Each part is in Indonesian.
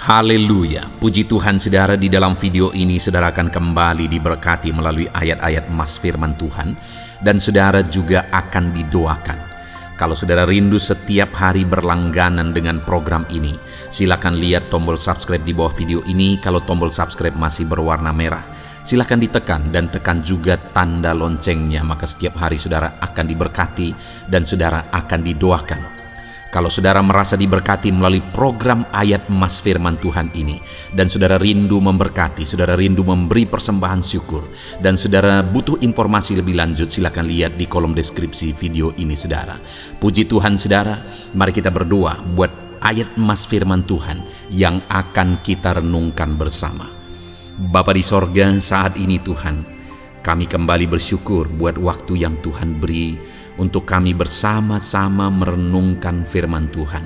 Haleluya, puji Tuhan saudara. Di dalam video ini saudara akan kembali diberkati melalui ayat-ayat emas firman Tuhan, dan saudara juga akan didoakan. Kalau saudara rindu setiap hari berlangganan dengan program ini, silakan lihat tombol subscribe di bawah video ini. Kalau tombol subscribe masih berwarna merah, silakan ditekan dan tekan juga tanda loncengnya, maka setiap hari saudara akan diberkati dan saudara akan didoakan. Kalau saudara merasa diberkati melalui program ayat emas firman Tuhan ini, dan saudara rindu memberkati, saudara rindu memberi persembahan syukur, dan saudara butuh informasi lebih lanjut, silakan lihat di kolom deskripsi video ini saudara. Puji Tuhan saudara, mari kita berdoa buat ayat emas firman Tuhan yang akan kita renungkan bersama. Bapa di sorga, saat ini Tuhan, kami kembali bersyukur buat waktu yang Tuhan beri untuk kami bersama-sama merenungkan firman Tuhan.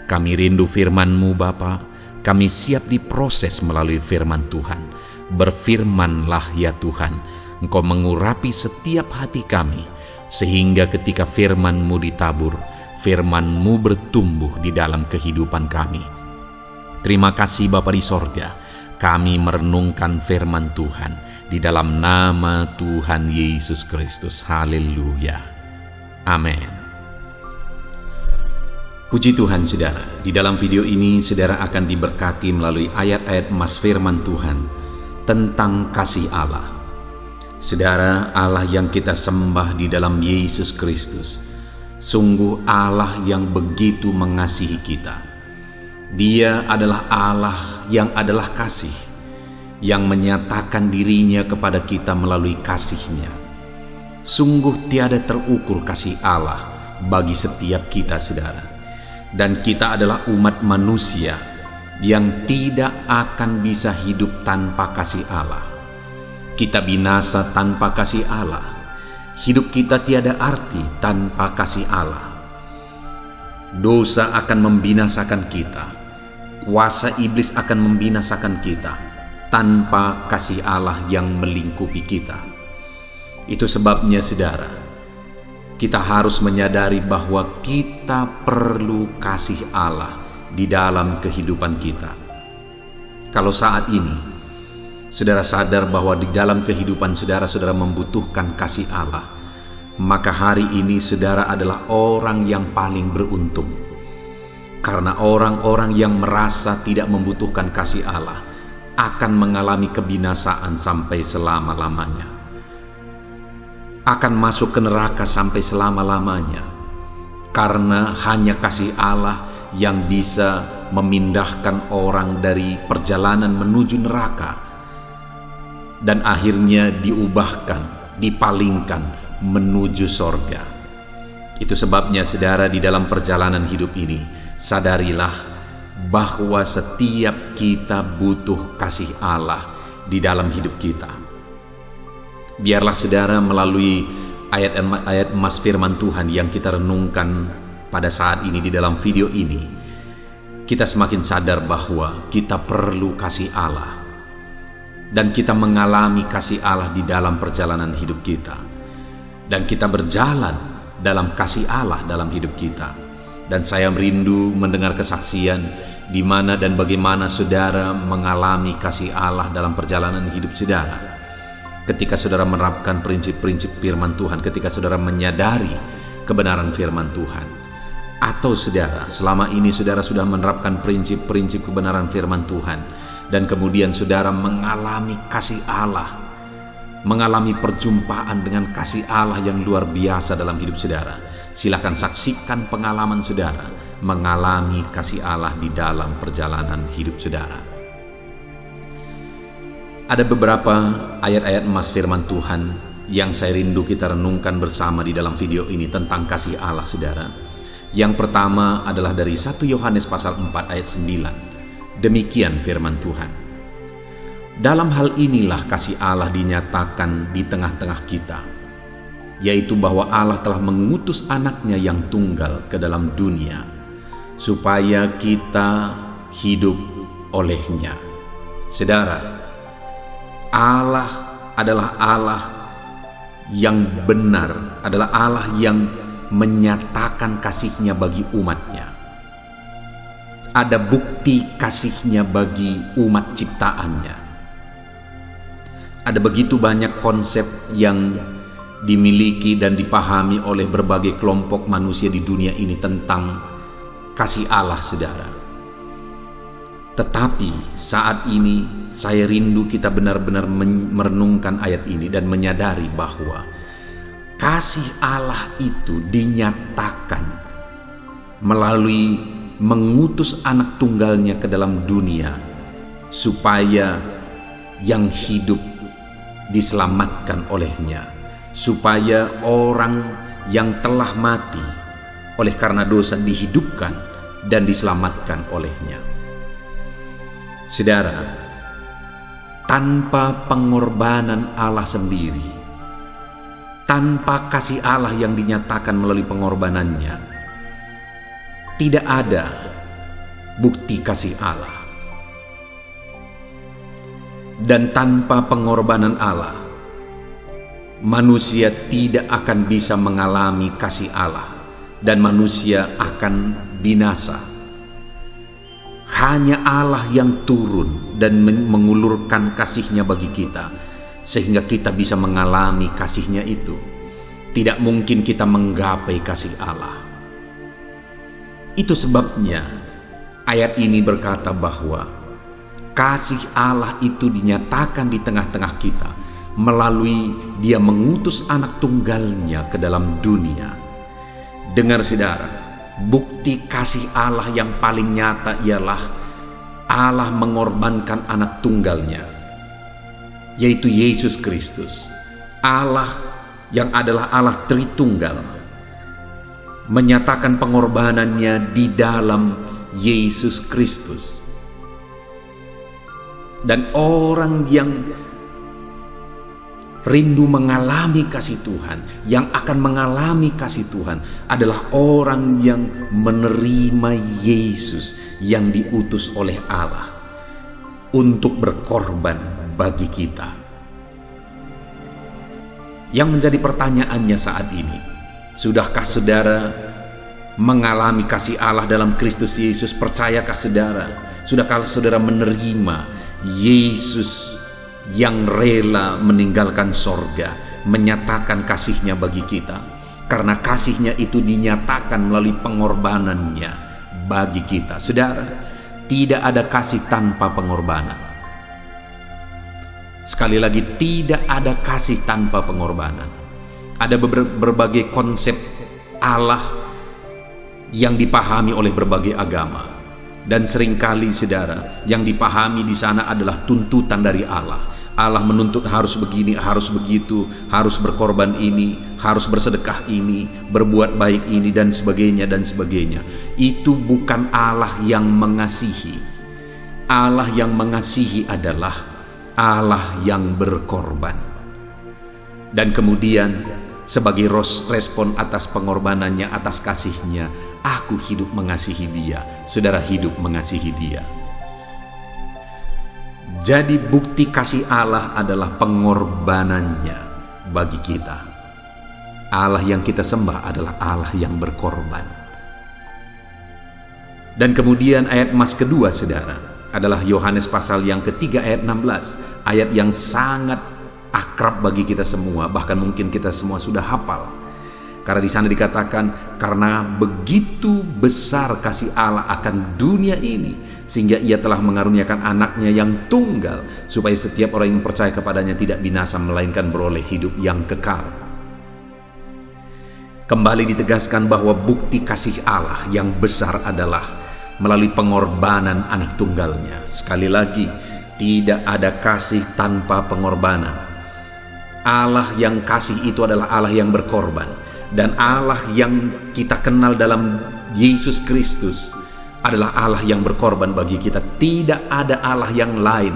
Kami rindu firman-Mu Bapa, kami siap diproses melalui firman Tuhan. Berfirmanlah ya Tuhan, Engkau mengurapi setiap hati kami, sehingga ketika firman-Mu ditabur, firman-Mu bertumbuh di dalam kehidupan kami. Terima kasih Bapa di sorga, kami merenungkan firman Tuhan di dalam nama Tuhan Yesus Kristus. Haleluya. Amin. Puji Tuhan saudara, di dalam video ini saudara akan diberkati melalui ayat-ayat emas firman Tuhan tentang kasih Allah. Saudara, Allah yang kita sembah di dalam Yesus Kristus sungguh Allah yang begitu mengasihi kita. Dia adalah Allah yang adalah kasih, yang menyatakan dirinya kepada kita melalui kasih-Nya. Sungguh tiada terukur kasih Allah bagi setiap kita saudara. Dan kita adalah umat manusia yang tidak akan bisa hidup tanpa kasih Allah. Kita binasa tanpa kasih Allah. Hidup kita tiada arti tanpa kasih Allah. Dosa akan membinasakan kita. Kuasa iblis akan membinasakan kita tanpa kasih Allah yang melingkupi kita. Itu sebabnya saudara, kita harus menyadari bahwa kita perlu kasih Allah di dalam kehidupan kita. Kalau saat ini saudara sadar bahwa di dalam kehidupan saudara membutuhkan kasih Allah, maka hari ini saudara adalah orang yang paling beruntung. Karena orang-orang yang merasa tidak membutuhkan kasih Allah akan mengalami kebinasaan sampai selama-lamanya, akan masuk ke neraka sampai selama-lamanya, karena hanya kasih Allah yang bisa memindahkan orang dari perjalanan menuju neraka dan akhirnya diubahkan, dipalingkan menuju sorga. Itu sebabnya saudara, di dalam perjalanan hidup ini sadarilah bahwa setiap kita butuh kasih Allah di dalam hidup kita. Biarlah saudara melalui ayat emas firman Tuhan yang kita renungkan pada saat ini di dalam video ini, kita semakin sadar bahwa kita perlu kasih Allah, dan kita mengalami kasih Allah di dalam perjalanan hidup kita, dan kita berjalan dalam kasih Allah dalam hidup kita. Dan saya merindu mendengar kesaksian di mana dan bagaimana saudara mengalami kasih Allah dalam perjalanan hidup saudara. Ketika saudara menerapkan prinsip-prinsip firman Tuhan, ketika saudara menyadari kebenaran firman Tuhan, atau saudara selama ini saudara sudah menerapkan prinsip-prinsip kebenaran firman Tuhan, dan kemudian saudara mengalami kasih Allah, mengalami perjumpaan dengan kasih Allah yang luar biasa dalam hidup saudara. Silakan saksikan pengalaman saudara mengalami kasih Allah di dalam perjalanan hidup saudara. Ada beberapa ayat-ayat emas firman Tuhan yang saya rindu kita renungkan bersama di dalam video ini tentang kasih Allah saudara. Yang pertama adalah dari 1 Yohanes pasal 4 ayat 9. Demikian firman Tuhan. Dalam hal inilah kasih Allah dinyatakan di tengah-tengah kita, yaitu bahwa Allah telah mengutus anaknya yang tunggal ke dalam dunia, supaya kita hidup olehnya. Saudara, Allah adalah Allah yang benar, adalah Allah yang menyatakan kasih-Nya bagi umat-Nya. ada bukti kasih-Nya bagi umat ciptaannya. Ada begitu banyak konsep yang dimiliki dan dipahami oleh berbagai kelompok manusia di dunia ini tentang kasih Allah, saudara. Tetapi saat ini saya rindu kita benar-benar merenungkan ayat ini dan menyadari bahwa kasih Allah itu dinyatakan melalui mengutus anak tunggalnya ke dalam dunia supaya yang hidup diselamatkan olehnya, supaya orang yang telah mati oleh karena dosa dihidupkan dan diselamatkan olehnya. Saudara, tanpa pengorbanan Allah sendiri, tanpa kasih Allah yang dinyatakan melalui pengorbanannya, tidak ada bukti kasih Allah. Dan tanpa pengorbanan Allah, manusia tidak akan bisa mengalami kasih Allah dan manusia akan binasa. Hanya Allah yang turun dan mengulurkan kasih-Nya bagi kita, sehingga kita bisa mengalami kasih-Nya itu. Tidak mungkin kita menggapai kasih Allah. Itu sebabnya ayat ini berkata bahwa kasih Allah itu dinyatakan di tengah-tengah kita melalui Dia mengutus anak tunggalnya ke dalam dunia. Dengar saudara, bukti kasih Allah yang paling nyata ialah Allah mengorbankan anak tunggalnya, yaitu Yesus Kristus. Allah yang adalah Allah Tritunggal menyatakan pengorbanannya di dalam Yesus Kristus. Dan orang yang rindu mengalami kasih Tuhan, yang akan mengalami kasih Tuhan adalah orang yang menerima Yesus yang diutus oleh Allah untuk berkorban bagi kita. Yang menjadi pertanyaannya saat ini, sudahkah saudara mengalami kasih Allah dalam Kristus Yesus? Percayakah saudara? Sudahkah saudara menerima Yesus yang rela meninggalkan sorga, menyatakan kasih-Nya bagi kita? Karena kasih-Nya itu dinyatakan melalui pengorbanannya bagi kita. Saudara, tidak ada kasih tanpa pengorbanan. Sekali lagi, tidak ada kasih tanpa pengorbanan. Ada berbagai konsep Allah yang dipahami oleh berbagai agama. Dan seringkali saudara, yang dipahami di sana adalah tuntutan dari Allah. Allah menuntut harus begini, harus begitu, harus berkorban ini, harus bersedekah ini, berbuat baik ini, dan sebagainya dan sebagainya. Itu bukan Allah yang mengasihi. Allah yang mengasihi adalah Allah yang berkorban. Dan kemudian sebagai respon atas pengorbanannya, atas kasih-Nya, aku hidup mengasihi dia. Saudara hidup mengasihi dia. Jadi bukti kasih Allah adalah pengorbanannya bagi kita. Allah yang kita sembah adalah Allah yang berkorban. Dan kemudian ayat emas kedua saudara adalah Yohanes pasal yang ketiga ayat 16. Ayat yang sangat akrab bagi kita semua, bahkan mungkin kita semua sudah hafal. Karena di sana dikatakan, karena begitu besar kasih Allah akan dunia ini, sehingga Ia telah mengaruniakan anaknya yang tunggal, supaya setiap orang yang percaya kepadanya tidak binasa, melainkan beroleh hidup yang kekal. Kembali ditegaskan bahwa bukti kasih Allah yang besar adalah melalui pengorbanan anak tunggalnya. Sekali lagi, tidak ada kasih tanpa pengorbanan. Allah yang kasih itu adalah Allah yang berkorban. Dan Allah yang kita kenal dalam Yesus Kristus adalah Allah yang berkorban bagi kita. Tidak ada Allah yang lain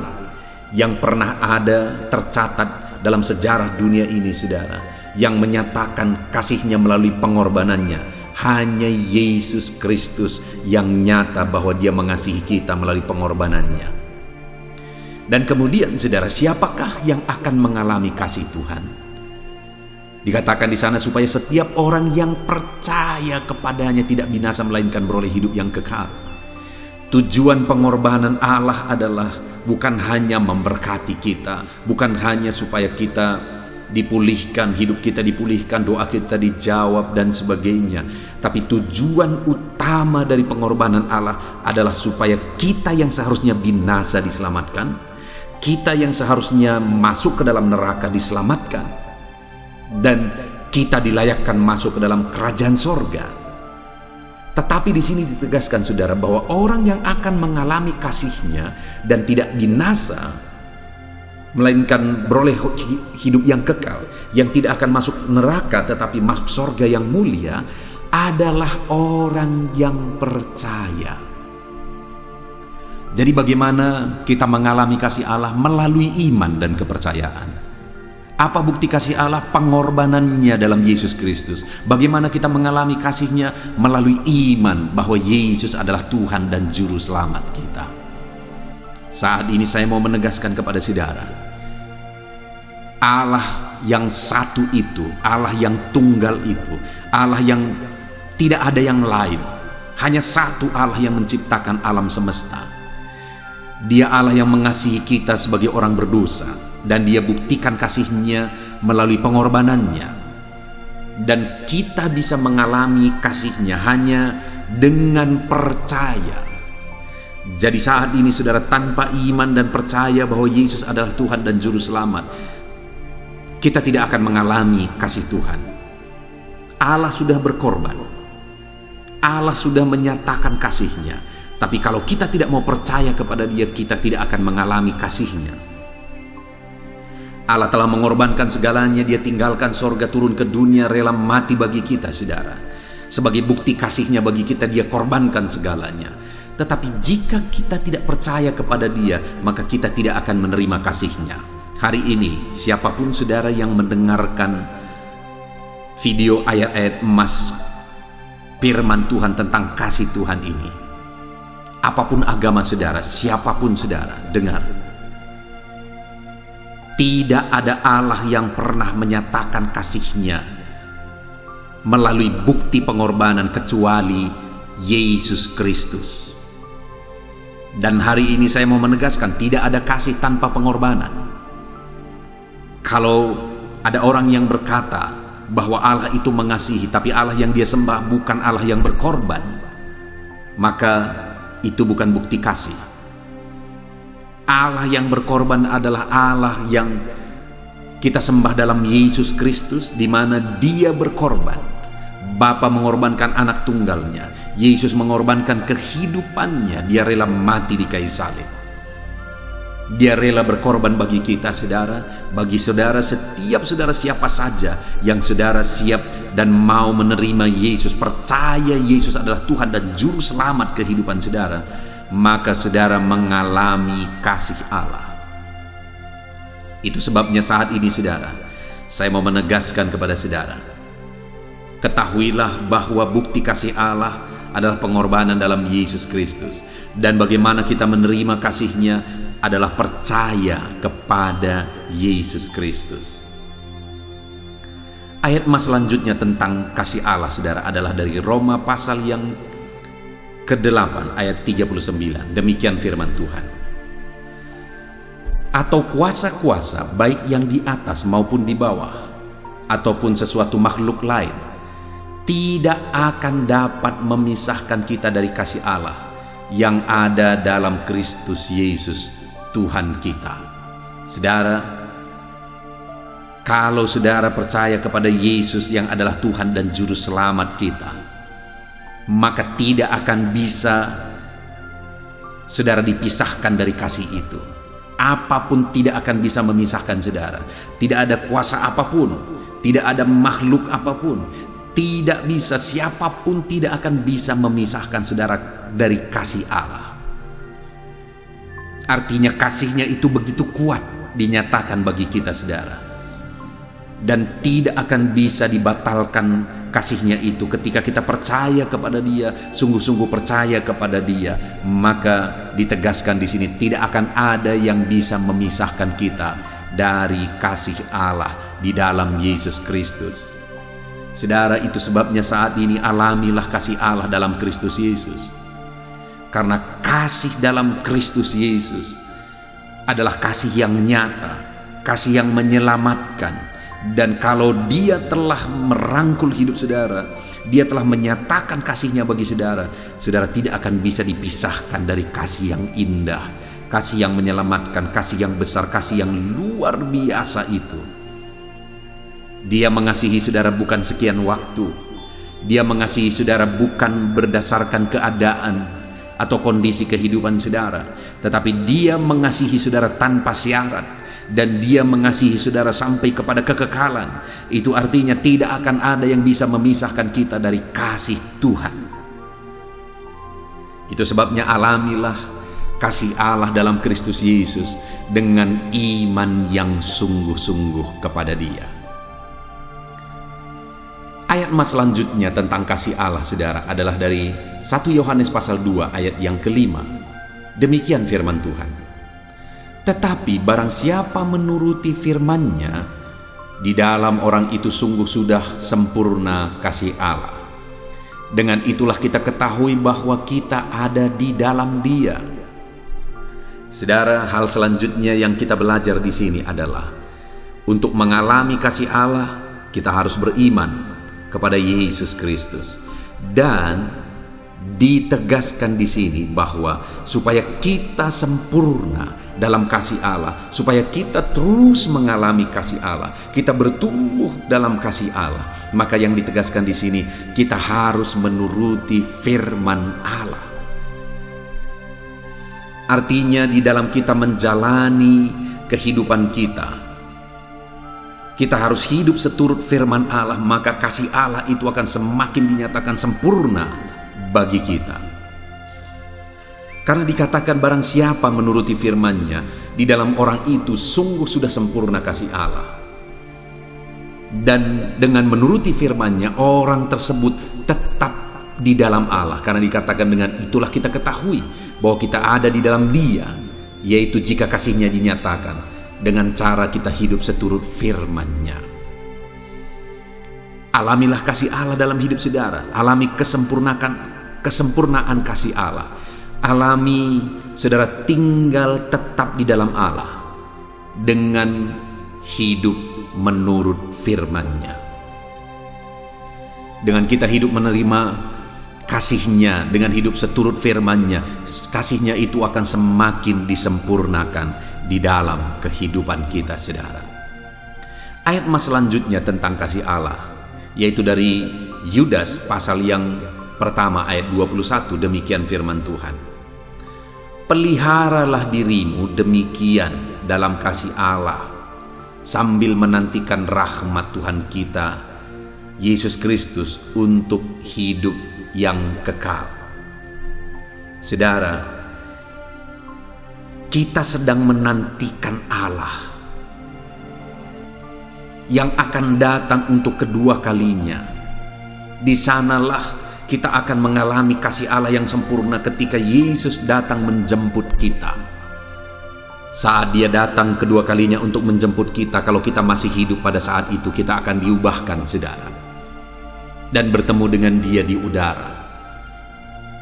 yang pernah ada tercatat dalam sejarah dunia ini, saudara, yang menyatakan kasih-Nya melalui pengorbanannya. Hanya Yesus Kristus yang nyata bahwa Dia mengasihi kita melalui pengorbanannya. Dan kemudian, saudara, siapakah yang akan mengalami kasih Tuhan? Dikatakan di sana supaya setiap orang yang percaya kepadanya tidak binasa, melainkan beroleh hidup yang kekal. Tujuan pengorbanan Allah adalah bukan hanya memberkati kita, bukan hanya supaya kita dipulihkan, hidup kita dipulihkan, doa kita dijawab dan sebagainya. Tapi tujuan utama dari pengorbanan Allah adalah supaya kita yang seharusnya binasa diselamatkan, kita yang seharusnya masuk ke dalam neraka diselamatkan, dan kita dilayakkan masuk ke dalam kerajaan sorga. Tetapi di sini ditegaskan, saudara, bahwa orang yang akan mengalami kasih-Nya dan tidak binasa, melainkan beroleh hidup yang kekal, yang tidak akan masuk neraka tetapi masuk sorga yang mulia, adalah orang yang percaya. Jadi bagaimana kita mengalami kasih Allah? Melalui iman dan kepercayaan. Apa bukti kasih Allah? Pengorbanannya dalam Yesus Kristus. Bagaimana kita mengalami kasih-Nya? Melalui iman bahwa Yesus adalah Tuhan dan Juru Selamat kita. Saat ini saya mau menegaskan kepada saudara, Allah yang satu itu, Allah yang tunggal itu, Allah yang tidak ada yang lain, hanya satu Allah yang menciptakan alam semesta. Dia Allah yang mengasihi kita sebagai orang berdosa, dan Dia buktikan kasih-Nya melalui pengorbanannya. Dan kita bisa mengalami kasih-Nya hanya dengan percaya. Jadi saat ini, saudara, tanpa iman dan percaya bahwa Yesus adalah Tuhan dan Juru Selamat, kita tidak akan mengalami kasih Tuhan. Allah sudah berkorban, Allah sudah menyatakan kasih-Nya. Tapi kalau kita tidak mau percaya kepada Dia, kita tidak akan mengalami kasih-Nya. Allah telah mengorbankan segalanya. Dia tinggalkan sorga, turun ke dunia, rela mati bagi kita, saudara. Sebagai bukti kasih-Nya bagi kita, Dia korbankan segalanya. Tetapi jika kita tidak percaya kepada Dia, maka kita tidak akan menerima kasih-Nya. Hari ini, siapapun saudara yang mendengarkan video ayat-ayat emas firman Tuhan tentang kasih Tuhan ini, apapun agama saudara, siapapun saudara, dengar. Tidak ada Allah yang pernah menyatakan kasih-Nya melalui bukti pengorbanan kecuali Yesus Kristus. Dan hari ini saya mau menegaskan, tidak ada kasih tanpa pengorbanan. Kalau ada orang yang berkata bahwa Allah itu mengasihi, tapi Allah yang dia sembah bukan Allah yang berkorban, maka itu bukan bukti kasih. Allah yang berkorban adalah Allah yang kita sembah dalam Yesus Kristus, di mana Dia berkorban. Bapa mengorbankan anak tunggalnya, Yesus mengorbankan kehidupannya. Dia rela mati di kayu salib. Dia rela berkorban bagi kita, saudara. Bagi saudara, setiap saudara, siapa saja yang saudara siap dan mau menerima Yesus, percaya Yesus adalah Tuhan dan Juru Selamat kehidupan saudara, maka saudara mengalami kasih Allah. Itu sebabnya saat ini, saudara, saya mau menegaskan kepada saudara, ketahuilah bahwa bukti kasih Allah adalah pengorbanan dalam Yesus Kristus. Dan bagaimana kita menerima kasih-Nya adalah percaya kepada Yesus Kristus. Ayat mas selanjutnya tentang kasih Allah, saudara, adalah dari Roma pasal yang ke-8 ayat 39. Demikian firman Tuhan. Atau kuasa-kuasa, baik yang di atas maupun di bawah, ataupun sesuatu makhluk lain, tidak akan dapat memisahkan kita dari kasih Allah yang ada dalam Kristus Yesus Tuhan kita. Saudara, kalau saudara percaya kepada Yesus yang adalah Tuhan dan Juru Selamat kita, maka tidak akan bisa saudara dipisahkan dari kasih itu. Apapun tidak akan bisa memisahkan saudara. Tidak ada kuasa apapun, tidak ada makhluk apapun, tidak bisa, siapapun tidak akan bisa memisahkan saudara dari kasih Allah. Artinya kasih-Nya itu begitu kuat dinyatakan bagi kita, saudara, dan tidak akan bisa dibatalkan kasih-Nya itu ketika kita percaya kepada Dia, sungguh-sungguh percaya kepada Dia. Maka ditegaskan di sini, tidak akan ada yang bisa memisahkan kita dari kasih Allah di dalam Yesus Kristus. Saudara, itu sebabnya saat ini alamilah kasih Allah dalam Kristus Yesus. Karena kasih dalam Kristus Yesus adalah kasih yang nyata, kasih yang menyelamatkan. Dan kalau dia telah merangkul hidup saudara, dia telah menyatakan kasihnya bagi saudara, saudara tidak akan bisa dipisahkan dari kasih yang indah, kasih yang menyelamatkan, kasih yang besar, kasih yang luar biasa itu. Dia mengasihi saudara bukan sekian waktu. Dia mengasihi saudara bukan berdasarkan keadaan atau kondisi kehidupan saudara, tetapi dia mengasihi saudara tanpa syarat. Dan dia mengasihi saudara sampai kepada kekekalan. Itu artinya tidak akan ada yang bisa memisahkan kita dari kasih Tuhan. Itu sebabnya alamilah kasih Allah dalam Kristus Yesus dengan iman yang sungguh-sungguh kepada Dia. Ayat selanjutnya tentang kasih Allah saudara adalah dari 1 Yohanes pasal 2 ayat yang kelima. Demikian firman Tuhan. Tetapi barang siapa menuruti firman-Nya, di dalam orang itu sungguh sudah sempurna kasih Allah. Dengan itulah kita ketahui bahwa kita ada di dalam Dia. Saudara, hal selanjutnya yang kita belajar di sini adalah untuk mengalami kasih Allah, kita harus beriman kepada Yesus Kristus. Dan ditegaskan di sini bahwa supaya kita sempurna dalam kasih Allah, supaya kita terus mengalami kasih Allah, kita bertumbuh dalam kasih Allah, maka yang ditegaskan di sini kita harus menuruti firman Allah. Artinya di dalam kita menjalani kehidupan kita harus hidup seturut firman Allah, maka kasih Allah itu akan semakin dinyatakan sempurna bagi kita. Karena dikatakan barang siapa menuruti firman-Nya, di dalam orang itu sungguh sudah sempurna kasih Allah. Dan dengan menuruti firman-Nya, orang tersebut tetap di dalam Allah. Karena dikatakan dengan itulah kita ketahui bahwa kita ada di dalam Dia, yaitu jika kasih-Nya dinyatakan dengan cara kita hidup seturut firman-Nya. Alamilah kasih Allah dalam hidup saudara. Alami kesempurnaan kasih Allah. Alami saudara tinggal tetap di dalam Allah dengan hidup menurut firman-Nya. Dengan kita hidup menerima kasih-Nya, dengan hidup seturut firman-Nya, kasih-Nya itu akan semakin disempurnakan di dalam kehidupan kita saudara. Ayat selanjutnya tentang kasih Allah, yaitu dari Yudas pasal yang pertama ayat 21. Demikian firman Tuhan. Peliharalah dirimu demikian dalam kasih Allah, sambil menantikan rahmat Tuhan kita Yesus Kristus untuk hidup yang kekal. Saudara, kita sedang menantikan Allah yang akan datang untuk kedua kalinya. Di sanalah kita akan mengalami kasih Allah yang sempurna ketika Yesus datang menjemput kita. Saat Dia datang kedua kalinya untuk menjemput kita, kalau kita masih hidup pada saat itu, kita akan diubahkan saudara, dan bertemu dengan Dia di udara.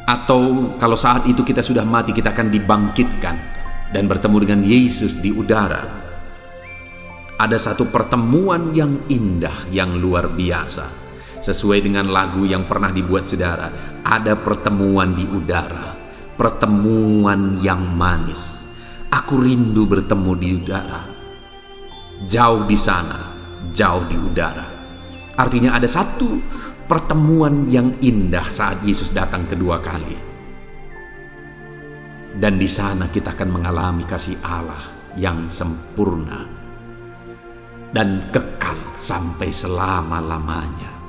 Atau kalau saat itu kita sudah mati, kita akan dibangkitkan dan bertemu dengan Yesus di udara. Ada satu pertemuan yang indah, yang luar biasa. Sesuai dengan lagu yang pernah dibuat saudara, ada pertemuan di udara, pertemuan yang manis. Aku rindu bertemu di udara, jauh di sana, jauh di udara. Artinya ada satu pertemuan yang indah saat Yesus datang kedua kali. Dan di sana kita akan mengalami kasih Allah yang sempurna dan kekal sampai selama-lamanya.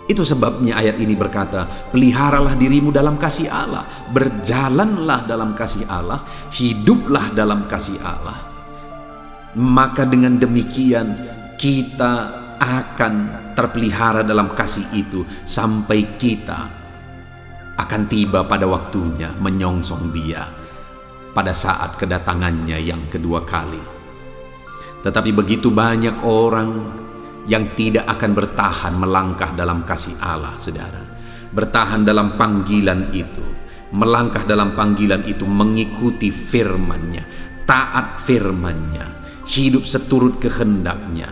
Itu sebabnya ayat ini berkata, peliharalah dirimu dalam kasih Allah, berjalanlah dalam kasih Allah, hiduplah dalam kasih Allah. Maka dengan demikian kita akan terpelihara dalam kasih itu sampai kita akan tiba pada waktunya menyongsong Dia pada saat kedatangannya yang kedua kali. Tetapi begitu banyak orang yang tidak akan bertahan melangkah dalam kasih Allah, saudara. bertahan dalam panggilan itu, melangkah dalam panggilan itu, mengikuti firman-Nya, taat firman-Nya, hidup seturut kehendak-Nya.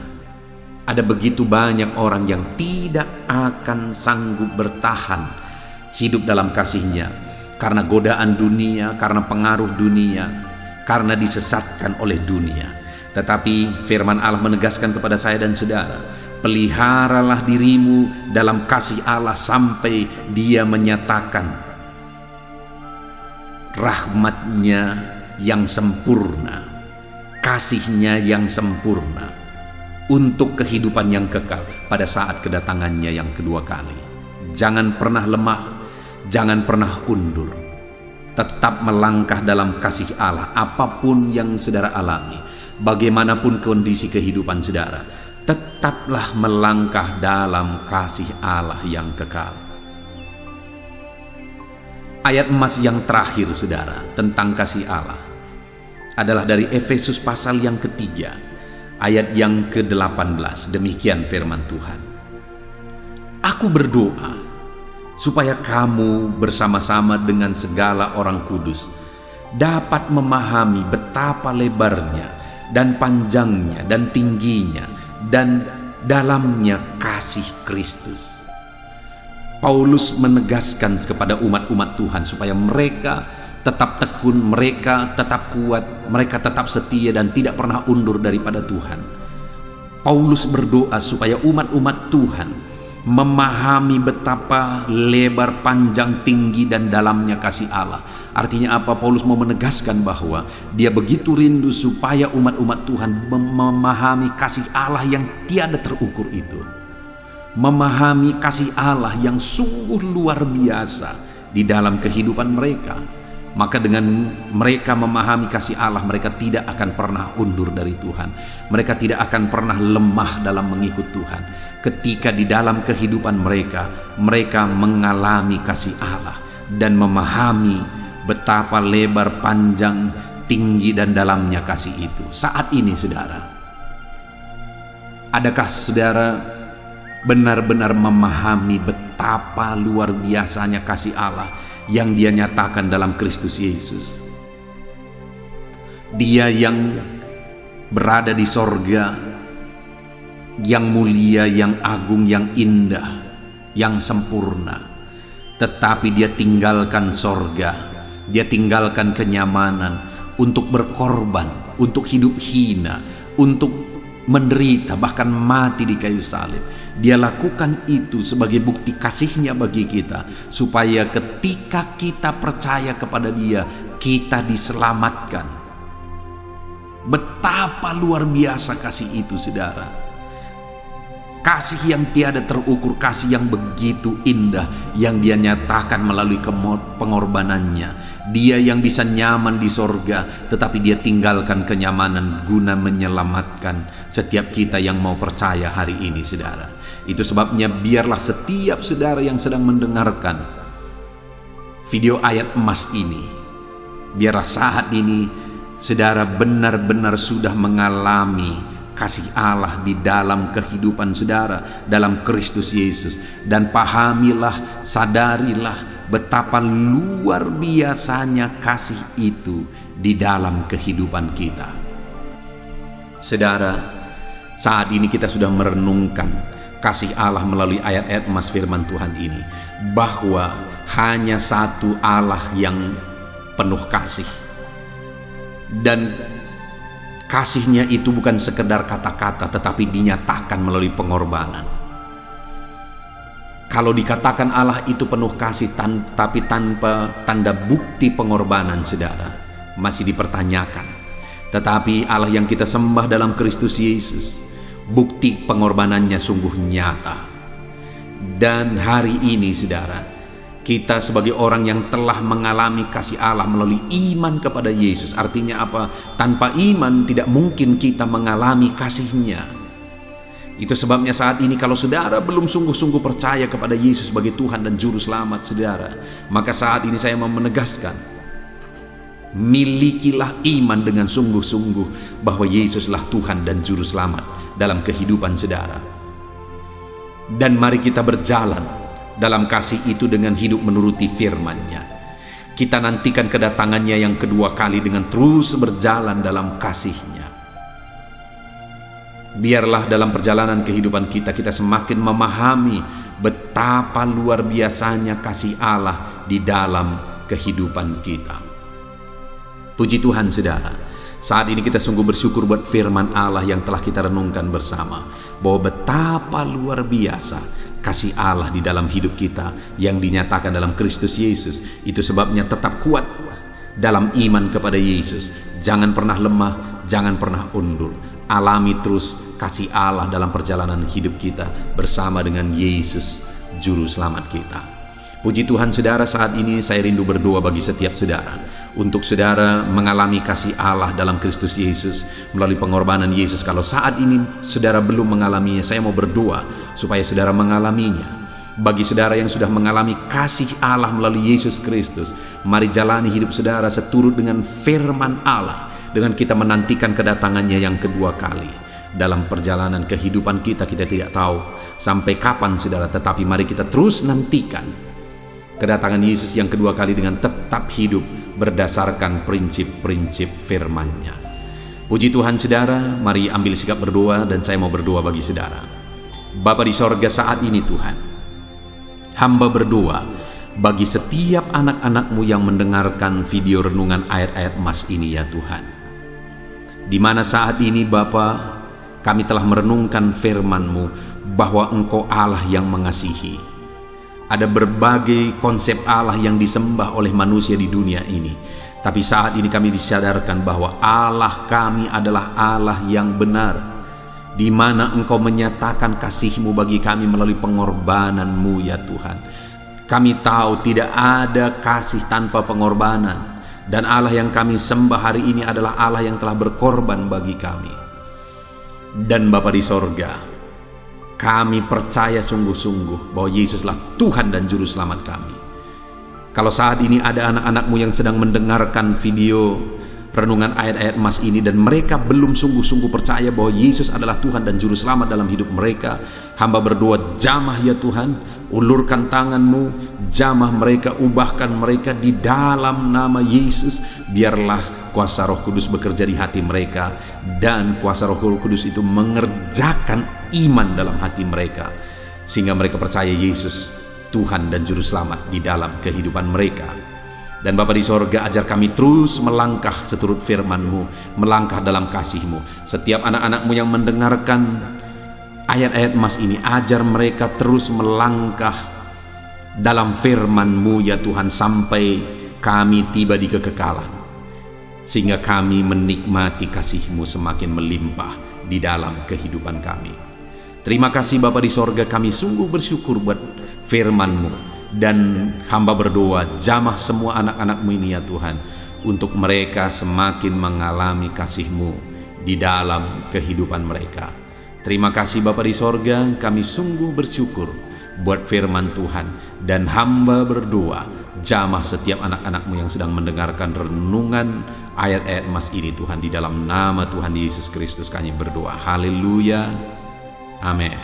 Ada begitu banyak orang yang tidak akan sanggup bertahan hidup dalam kasih-Nya karena godaan dunia, karena pengaruh dunia, karena disesatkan oleh dunia. Tetapi firman Allah menegaskan kepada saya dan saudara, peliharalah dirimu dalam kasih Allah sampai Dia menyatakan rahmat-Nya yang sempurna, kasih-Nya yang sempurna untuk kehidupan yang kekal pada saat kedatangan-Nya yang kedua kali. Jangan pernah lemah, jangan pernah undur. Tetap melangkah dalam kasih Allah apapun yang saudara alami, bagaimanapun kondisi kehidupan saudara. Tetaplah melangkah dalam kasih Allah yang kekal. Ayat emas yang terakhir saudara tentang kasih Allah adalah dari Efesus pasal yang ketiga, ayat yang ke-18. Demikian firman Tuhan. Aku berdoa supaya kamu bersama-sama dengan segala orang kudus dapat memahami betapa lebarnya dan panjangnya dan tingginya dan dalamnya kasih Kristus. Paulus menegaskan kepada umat-umat Tuhan supaya mereka tetap tekun, mereka tetap kuat, mereka tetap setia dan tidak pernah undur daripada Tuhan. Paulus berdoa supaya umat-umat Tuhan memahami betapa lebar, panjang, tinggi dan dalamnya kasih Allah. Artinya apa? Paulus mau menegaskan bahwa dia begitu rindu supaya umat-umat Tuhan memahami kasih Allah yang tiada terukur itu, memahami kasih Allah yang sungguh luar biasa di dalam kehidupan mereka. Maka dengan mereka memahami kasih Allah, mereka tidak akan pernah undur dari Tuhan. Mereka tidak akan pernah lemah dalam mengikut Tuhan. Ketika di dalam kehidupan mereka, mereka mengalami kasih Allah dan memahami betapa lebar, panjang, tinggi dan dalamnya kasih itu. Saat ini saudara, adakah saudara benar-benar memahami betapa luar biasanya kasih Allah yang Dia nyatakan dalam Kristus Yesus? Dia yang berada di sorga, yang mulia, yang agung, yang indah, yang sempurna, tetapi Dia tinggalkan sorga, Dia tinggalkan kenyamanan untuk berkorban, untuk hidup hina, untuk menderita, bahkan mati di kayu salib. Dia lakukan itu sebagai bukti kasih-Nya bagi kita, supaya ketika kita percaya kepada Dia, kita diselamatkan. Betapa luar biasa kasih itu saudara. Kasih yang tiada terukur, kasih yang begitu indah yang Dia nyatakan melalui pengorbanannya. Dia yang bisa nyaman di sorga, tetapi Dia tinggalkan kenyamanan guna menyelamatkan setiap kita yang mau percaya hari ini saudara. Itu sebabnya biarlah setiap saudara yang sedang mendengarkan video ayat emas ini, biarlah saat ini saudara benar-benar sudah mengalami kasih Allah di dalam kehidupan saudara dalam Kristus Yesus, dan pahamilah, sadarilah betapa luar biasanya kasih itu di dalam kehidupan kita. Saudara, saat ini kita sudah merenungkan kasih Allah melalui ayat-ayat emas firman Tuhan ini, bahwa hanya satu Allah yang penuh kasih, dan kasih-Nya itu bukan sekedar kata-kata, tetapi dinyatakan melalui pengorbanan. Kalau dikatakan Allah itu penuh kasih tapi tanpa tanda bukti pengorbanan saudara, masih dipertanyakan. Tetapi Allah yang kita sembah dalam Kristus Yesus, bukti pengorbanannya sungguh nyata. Dan hari ini saudara, kita sebagai orang yang telah mengalami kasih Allah melalui iman kepada Yesus. Artinya apa? Tanpa iman tidak mungkin kita mengalami kasih-Nya. Itu sebabnya saat ini kalau saudara belum sungguh-sungguh percaya kepada Yesus sebagai Tuhan dan Juru Selamat saudara, maka saat ini saya mau menegaskan, milikilah iman dengan sungguh-sungguh bahwa Yesuslah Tuhan dan Juru Selamat dalam kehidupan saudara. Dan mari kita berjalan dalam kasih itu dengan hidup menuruti firman-Nya. Kita nantikan kedatangannya yang kedua kali dengan terus berjalan dalam kasih-Nya. Biarlah dalam perjalanan kehidupan kita semakin memahami betapa luar biasanya kasih Allah di dalam kehidupan kita. Puji Tuhan saudara, saat ini kita sungguh bersyukur buat firman Allah yang telah kita renungkan bersama, bahwa betapa luar biasa kasih Allah di dalam hidup kita yang dinyatakan dalam Kristus Yesus. Itu sebabnya tetap kuat dalam iman kepada Yesus. Jangan pernah lemah, jangan pernah undur. Alami terus kasih Allah dalam perjalanan hidup kita bersama dengan Yesus, Juru Selamat kita. Puji Tuhan saudara, saat ini saya rindu berdoa bagi setiap saudara, untuk saudara mengalami kasih Allah dalam Kristus Yesus melalui pengorbanan Yesus. Kalau saat ini saudara belum mengalaminya, saya mau berdoa supaya saudara mengalaminya. Bagi saudara yang sudah mengalami kasih Allah melalui Yesus Kristus, mari jalani hidup saudara seturut dengan firman Allah, dengan kita menantikan kedatangannya yang kedua kali. Dalam perjalanan kehidupan kita tidak tahu sampai kapan saudara, tetapi mari kita terus nantikan kedatangan Yesus yang kedua kali dengan tetap hidup berdasarkan prinsip-prinsip firman-Nya. Puji Tuhan saudara, mari ambil sikap berdoa, dan saya mau berdoa bagi saudara. Bapa di sorga, saat ini Tuhan, hamba berdoa bagi setiap anak-anak-Mu yang mendengarkan video renungan ayat-ayat emas ini ya Tuhan. Di mana saat ini Bapa, kami telah merenungkan firman-Mu bahwa Engkau Allah yang mengasihi. Ada berbagai konsep Allah yang disembah oleh manusia di dunia ini. Tapi saat ini kami disadarkan bahwa Allah kami adalah Allah yang benar, di mana Engkau menyatakan kasih-Mu bagi kami melalui pengorbanan-Mu ya Tuhan. Kami tahu tidak ada kasih tanpa pengorbanan, dan Allah yang kami sembah hari ini adalah Allah yang telah berkorban bagi kami. Dan Bapa di sorga, kami percaya sungguh-sungguh bahwa Yesuslah Tuhan dan Juru Selamat kami. Kalau saat ini ada anak-anak-Mu yang sedang mendengarkan video renungan ayat-ayat emas ini, dan mereka belum sungguh-sungguh percaya bahwa Yesus adalah Tuhan dan Juru Selamat dalam hidup mereka, hamba berdoa, jamah ya Tuhan, ulurkan tangan-Mu, jamah mereka, ubahkan mereka di dalam nama Yesus. Biarlah kuasa Roh Kudus bekerja di hati mereka, dan kuasa Roh Kudus itu mengerjakan iman dalam hati mereka, sehingga mereka percaya Yesus Tuhan dan Juru Selamat di dalam kehidupan mereka. Dan Bapa di sorga, ajar kami terus melangkah seturut firman-Mu, melangkah dalam kasih-Mu. Setiap anak-anak-Mu yang mendengarkan ayat-ayat emas ini, ajar mereka terus melangkah dalam firman-Mu ya Tuhan, sampai kami tiba di kekekalan, sehingga kami menikmati kasih-Mu semakin melimpah di dalam kehidupan kami. Terima kasih Bapa di sorga, kami sungguh bersyukur buat firman-Mu, dan hamba berdoa, jamah semua anak-anak-Mu ini ya Tuhan, untuk mereka semakin mengalami kasih-Mu di dalam kehidupan mereka. Terima kasih Bapa di sorga, kami sungguh bersyukur buat firman Tuhan, dan hamba berdoa, jamah setiap anak-anak-Mu yang sedang mendengarkan renungan ayat-ayat emas ini Tuhan, di dalam nama Tuhan Yesus Kristus kami berdoa. Haleluya, amin.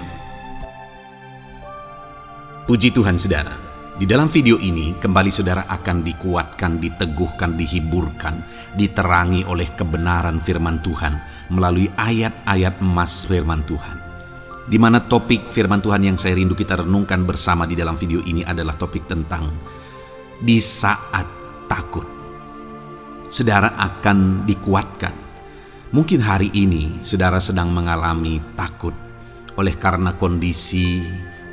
Puji Tuhan saudara, di dalam video ini kembali saudara akan dikuatkan, diteguhkan, dihiburkan, diterangi oleh kebenaran firman Tuhan melalui ayat-ayat emas firman Tuhan. Di mana topik firman Tuhan yang saya rindu kita renungkan bersama di dalam video ini adalah topik tentang di saat takut. Saudara akan dikuatkan. Mungkin hari ini saudara sedang mengalami takut oleh karena kondisi,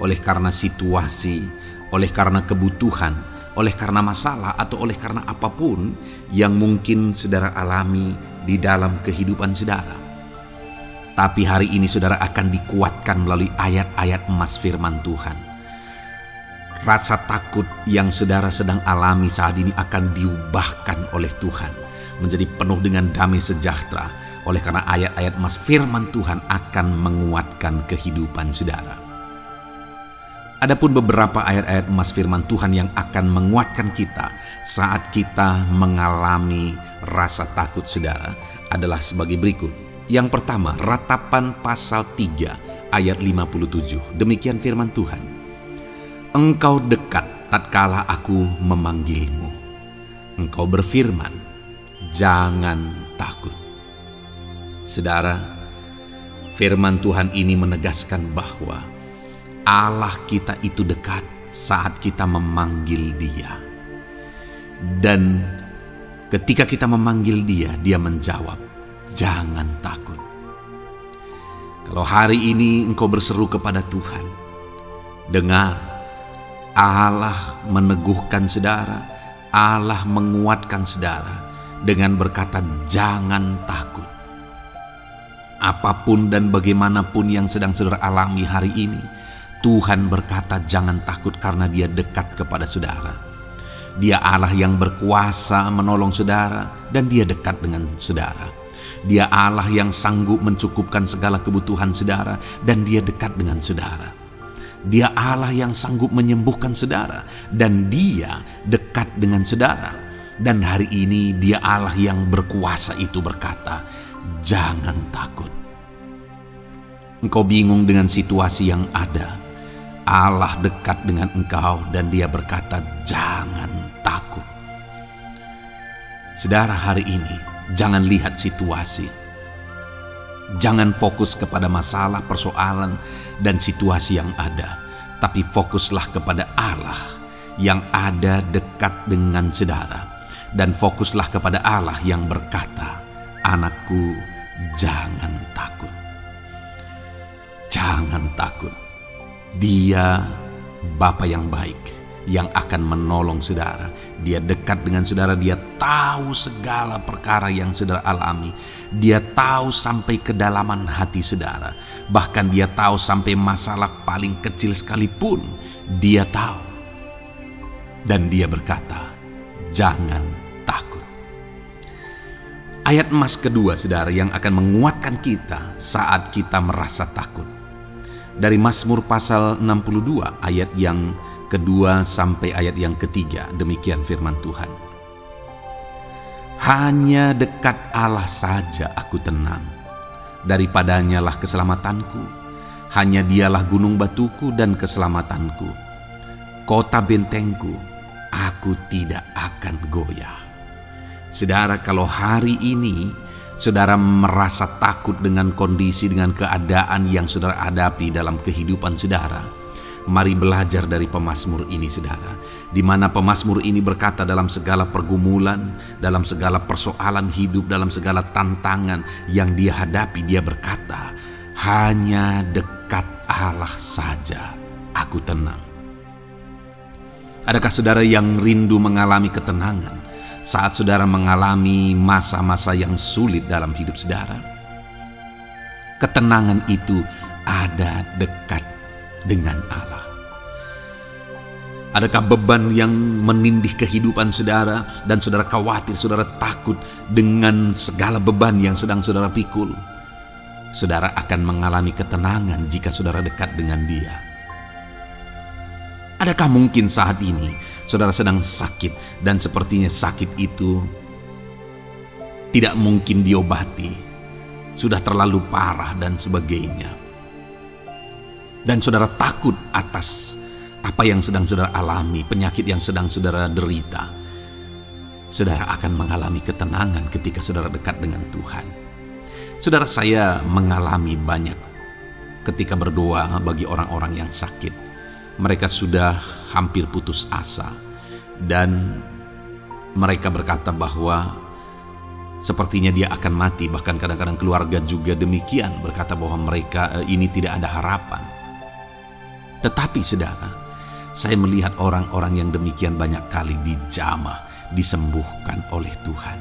oleh karena situasi, oleh karena kebutuhan, oleh karena masalah, atau oleh karena apapun yang mungkin saudara alami di dalam kehidupan saudara. Tapi hari ini saudara akan dikuatkan melalui ayat-ayat emas firman Tuhan. Rasa takut yang saudara sedang alami saat ini akan diubahkan oleh Tuhan menjadi penuh dengan damai sejahtera, oleh karena ayat-ayat emas firman Tuhan akan menguatkan kehidupan saudara. Adapun beberapa ayat-ayat emas firman Tuhan yang akan menguatkan kita saat kita mengalami rasa takut saudara adalah sebagai berikut. Yang pertama, Ratapan pasal 3 ayat 57. Demikian firman Tuhan. Engkau dekat tatkala aku memanggilmu. Engkau berfirman, jangan takut. Saudara, firman Tuhan ini menegaskan bahwa Allah kita itu dekat saat kita memanggil Dia. Dan ketika kita memanggil Dia, Dia menjawab, jangan takut. Kalau hari ini engkau berseru kepada Tuhan, dengar, Allah meneguhkan saudara, Allah menguatkan saudara dengan berkata, jangan takut. Apapun dan bagaimanapun yang sedang saudara alami hari ini, Tuhan berkata jangan takut karena Dia dekat kepada saudara. Dia Allah yang berkuasa menolong saudara dan Dia dekat dengan saudara. Dia Allah yang sanggup mencukupkan segala kebutuhan saudara dan Dia dekat dengan saudara. Dia Allah yang sanggup menyembuhkan saudara dan Dia dekat dengan saudara. Dan hari ini Dia Allah yang berkuasa itu berkata, jangan takut. Engkau bingung dengan situasi yang ada. Allah dekat dengan engkau dan Dia berkata, jangan takut. Saudara, hari ini jangan lihat situasi. Jangan fokus kepada masalah, persoalan, dan situasi yang ada. Tapi fokuslah kepada Allah yang ada dekat dengan saudara. Dan fokuslah kepada Allah yang berkata, anakku, jangan takut. Jangan takut. Dia Bapa yang baik yang akan menolong saudara. Dia dekat dengan saudara. Dia tahu segala perkara yang saudara alami. Dia tahu sampai kedalaman hati saudara. Bahkan Dia tahu sampai masalah paling kecil sekalipun. Dia tahu. Dan Dia berkata, jangan takut. Ayat emas kedua, saudara, yang akan menguatkan kita saat kita merasa takut. Dari Mazmur pasal 62 ayat yang kedua sampai ayat yang ketiga, demikian firman Tuhan. Hanya dekat Allah saja aku tenang, daripadanya lah keselamatanku. Hanya Dialah gunung batuku dan keselamatanku, kota bentengku, aku tidak akan goyah. Saudara, kalau hari ini saudara merasa takut dengan kondisi, dengan keadaan yang saudara hadapi dalam kehidupan saudara, mari belajar dari pemazmur ini, saudara. Di mana pemazmur ini berkata dalam segala pergumulan, dalam segala persoalan hidup, dalam segala tantangan yang dia hadapi, dia berkata, hanya dekat Allah saja aku tenang. Adakah saudara yang rindu mengalami ketenangan saat saudara mengalami masa-masa yang sulit dalam hidup saudara? Ketenangan itu ada dekat dengan Allah. Adakah beban yang menindih kehidupan saudara dan saudara khawatir, saudara takut dengan segala beban yang sedang saudara pikul? Saudara akan mengalami ketenangan jika saudara dekat dengan Dia. Adakah mungkin saat ini saudara sedang sakit dan sepertinya sakit itu tidak mungkin diobati, sudah terlalu parah dan sebagainya, dan saudara takut atas apa yang sedang saudara alami, penyakit yang sedang saudara derita? Saudara akan mengalami ketenangan ketika saudara dekat dengan Tuhan. Saudara, saya mengalami banyak ketika berdoa bagi orang-orang yang sakit. Mereka sudah hampir putus asa dan mereka berkata bahwa sepertinya dia akan mati. Bahkan kadang-kadang keluarga juga demikian, berkata bahwa mereka ini tidak ada harapan. Tetapi saudara, saya melihat orang-orang yang demikian banyak kali dijamah, disembuhkan oleh Tuhan.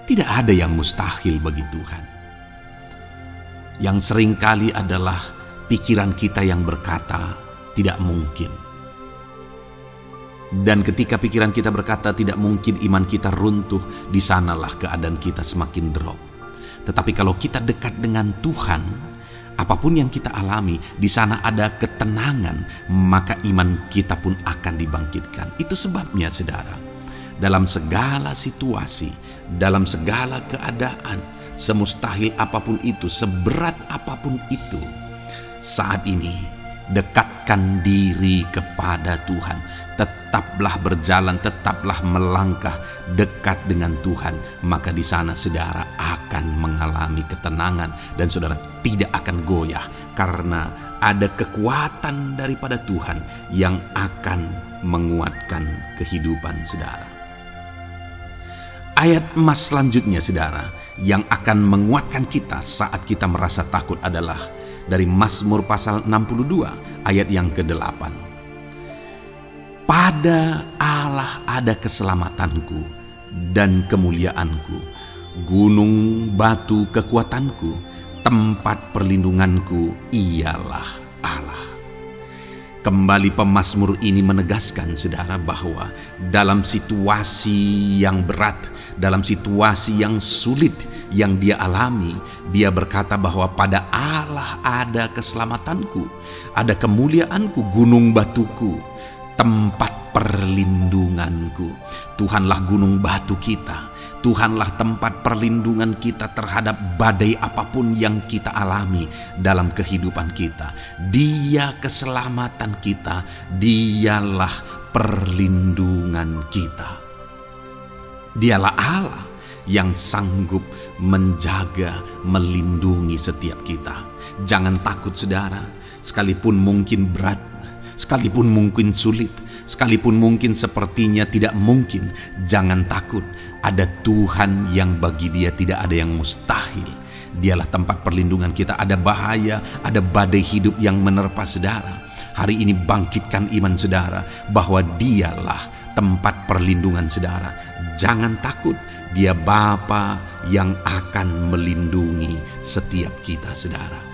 Tidak ada yang mustahil bagi Tuhan. Yang seringkali adalah pikiran kita yang berkata tidak mungkin. Dan ketika pikiran kita berkata tidak mungkin, iman kita runtuh, di sanalah keadaan kita semakin drop. Tetapi kalau kita dekat dengan Tuhan, apapun yang kita alami, di sana ada ketenangan, maka iman kita pun akan dibangkitkan. Itu sebabnya saudara, dalam segala situasi, dalam segala keadaan, semustahil apapun itu, seberat apapun itu, saat ini Dekatkan diri kepada Tuhan. Tetaplah berjalan, tetaplah melangkah dekat dengan Tuhan. Maka di sana saudara akan mengalami ketenangan dan saudara tidak akan goyah. Karena ada kekuatan daripada Tuhan yang akan menguatkan kehidupan saudara. Ayat emas selanjutnya saudara yang akan menguatkan kita saat kita merasa takut adalah dari Mazmur pasal 62 ayat yang ke-8. Pada Allah ada keselamatanku dan kemuliaanku, gunung batu kekuatanku, tempat perlindunganku ialah Allah. Kembali pemazmur ini menegaskan saudara bahwa dalam situasi yang berat, dalam situasi yang sulit yang dia alami, dia berkata bahwa pada Allah ada keselamatanku, ada kemuliaanku, gunung batuku, tempat perlindunganku. Tuhanlah gunung batu kita. Tuhanlah tempat perlindungan kita terhadap badai apapun yang kita alami dalam kehidupan kita. Dia keselamatan kita, dialah perlindungan kita. Dialah Allah yang sanggup menjaga, melindungi setiap kita. Jangan takut saudara, sekalipun mungkin berat, sekalipun mungkin sulit, sekalipun mungkin sepertinya tidak mungkin, jangan takut. Ada Tuhan yang bagi dia tidak ada yang mustahil. Dialah tempat perlindungan kita. Ada bahaya, ada badai hidup yang menerpa saudara. Hari ini bangkitkan iman saudara bahwa dialah tempat perlindungan saudara. Jangan takut, dia Bapa yang akan melindungi setiap kita saudara.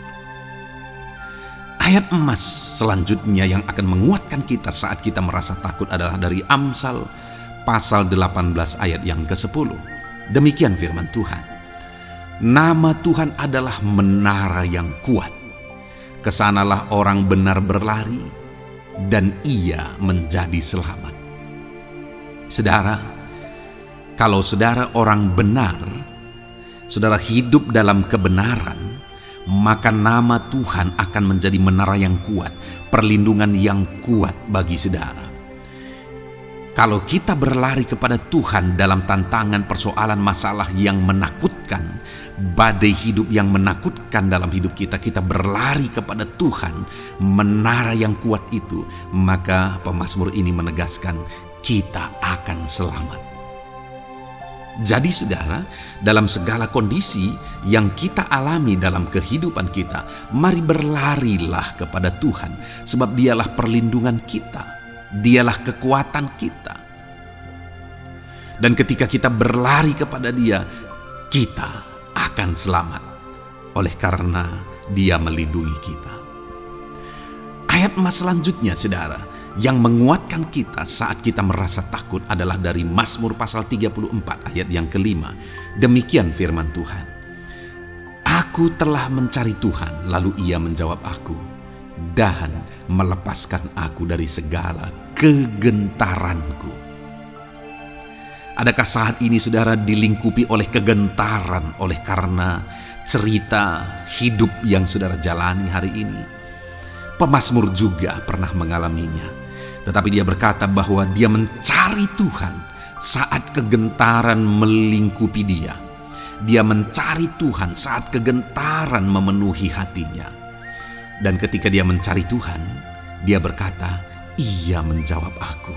Ayat emas selanjutnya yang akan menguatkan kita saat kita merasa takut adalah dari Amsal pasal 18 ayat yang ke-10. Demikian firman Tuhan. Nama Tuhan adalah menara yang kuat. Kesanalah orang benar berlari dan ia menjadi selamat. Saudara, kalau saudara orang benar, saudara hidup dalam kebenaran, maka nama Tuhan akan menjadi menara yang kuat, perlindungan yang kuat bagi saudara. Kalau kita berlari kepada Tuhan dalam tantangan, persoalan, masalah yang menakutkan, badai hidup yang menakutkan dalam hidup kita, kita berlari kepada Tuhan, menara yang kuat itu, maka pemazmur ini menegaskan kita akan selamat. Jadi saudara, dalam segala kondisi yang kita alami dalam kehidupan kita, mari berlarilah kepada Tuhan, sebab dialah perlindungan kita, dialah kekuatan kita. Dan ketika kita berlari kepada dia, kita akan selamat, oleh karena dia melindungi kita. Ayat emas selanjutnya saudara, yang menguatkan kita saat kita merasa takut adalah dari Mazmur pasal 34 ayat yang ke-5. Demikian firman Tuhan. Aku telah mencari Tuhan, lalu ia menjawab aku dan melepaskan aku dari segala kegentaranku. Adakah saat ini saudara dilingkupi oleh kegentaran oleh karena cerita hidup yang saudara jalani hari ini? Pemazmur juga pernah mengalaminya. Tetapi dia berkata bahwa dia mencari Tuhan saat kegentaran melingkupi dia. Dia mencari Tuhan saat kegentaran memenuhi hatinya. Dan ketika dia mencari Tuhan, dia berkata, ia menjawab aku.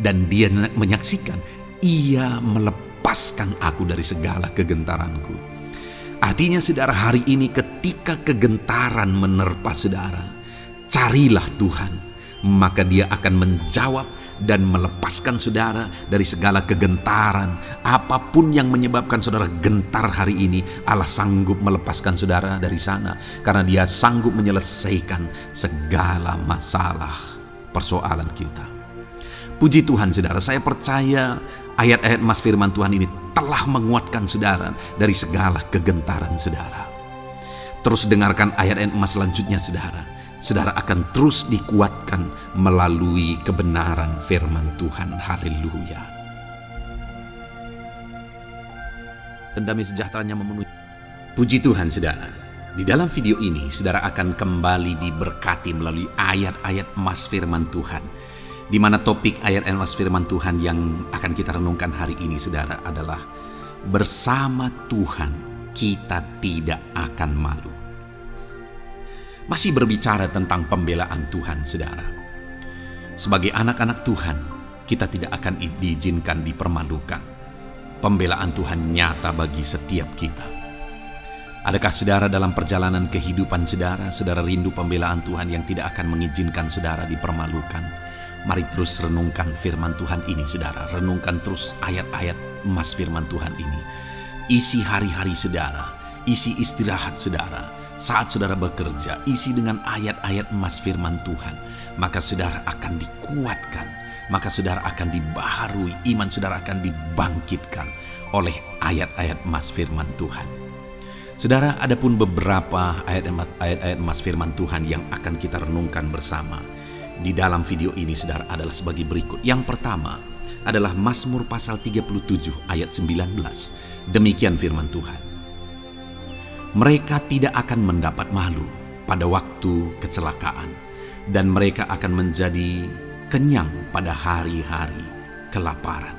Dan dia menyaksikan, ia melepaskan aku dari segala kegentaranku. Artinya saudara, hari ini ketika kegentaran menerpa saudara, carilah Tuhan. Maka dia akan menjawab dan melepaskan saudara dari segala kegentaran. Apapun yang menyebabkan saudara gentar hari ini, Allah sanggup melepaskan saudara dari sana. Karena dia sanggup menyelesaikan segala masalah persoalan kita. Puji Tuhan saudara, saya percaya ayat-ayat emas firman Tuhan ini telah menguatkan saudara dari segala kegentaran saudara. Terus dengarkan ayat-ayat emas selanjutnya saudara. Saudara akan terus dikuatkan melalui kebenaran firman Tuhan. Haleluya. Dan damai sejahteranya memenuhi. Puji Tuhan saudara. Di dalam video ini, saudara akan kembali diberkati melalui ayat-ayat emas firman Tuhan, di mana topik ayat emas firman Tuhan yang akan kita renungkan hari ini, saudara, adalah bersama Tuhan kita tidak akan malu. Masih berbicara tentang pembelaan Tuhan, saudara. Sebagai anak-anak Tuhan, kita tidak akan diizinkan dipermalukan. Pembelaan Tuhan nyata bagi setiap kita. Adakah saudara dalam perjalanan kehidupan saudara rindu pembelaan Tuhan yang tidak akan mengizinkan saudara dipermalukan? Mari terus renungkan firman Tuhan ini, saudara. Renungkan terus ayat-ayat emas firman Tuhan ini. Isi hari-hari saudara, isi istirahat saudara, saat saudara bekerja, isi dengan ayat-ayat emas firman Tuhan. Maka saudara akan dikuatkan, maka saudara akan dibaharui, iman saudara akan dibangkitkan oleh ayat-ayat emas firman Tuhan. Saudara, ada pun beberapa ayat-ayat emas firman Tuhan yang akan kita renungkan bersama di dalam video ini, saudara, adalah sebagai berikut. Yang pertama adalah Mazmur pasal 37 ayat 19. Demikian firman Tuhan. Mereka tidak akan mendapat malu pada waktu kecelakaan, dan mereka akan menjadi kenyang pada hari-hari kelaparan.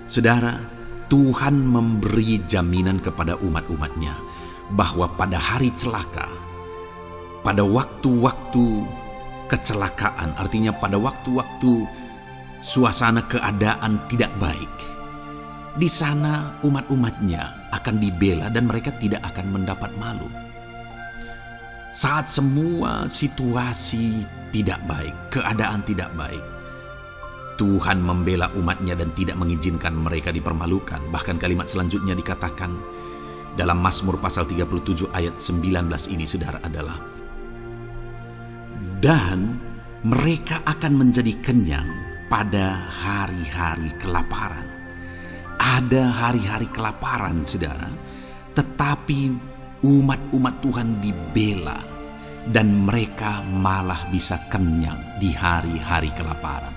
Saudara, Tuhan memberi jaminan kepada umat-umatnya bahwa pada hari celaka, pada waktu-waktu kecelakaan, artinya pada waktu-waktu suasana keadaan tidak baik, di sana umat-umatnya akan dibela dan mereka tidak akan mendapat malu. Saat semua situasi tidak baik, keadaan tidak baik, Tuhan membela umatnya dan tidak mengizinkan mereka dipermalukan. Bahkan kalimat selanjutnya dikatakan dalam Mazmur pasal 37 ayat 19 ini, saudara, adalah dan mereka akan menjadi kenyang pada hari-hari kelaparan. Ada hari-hari kelaparan, saudara, tetapi umat-umat Tuhan dibela dan mereka malah bisa kenyang di hari-hari kelaparan.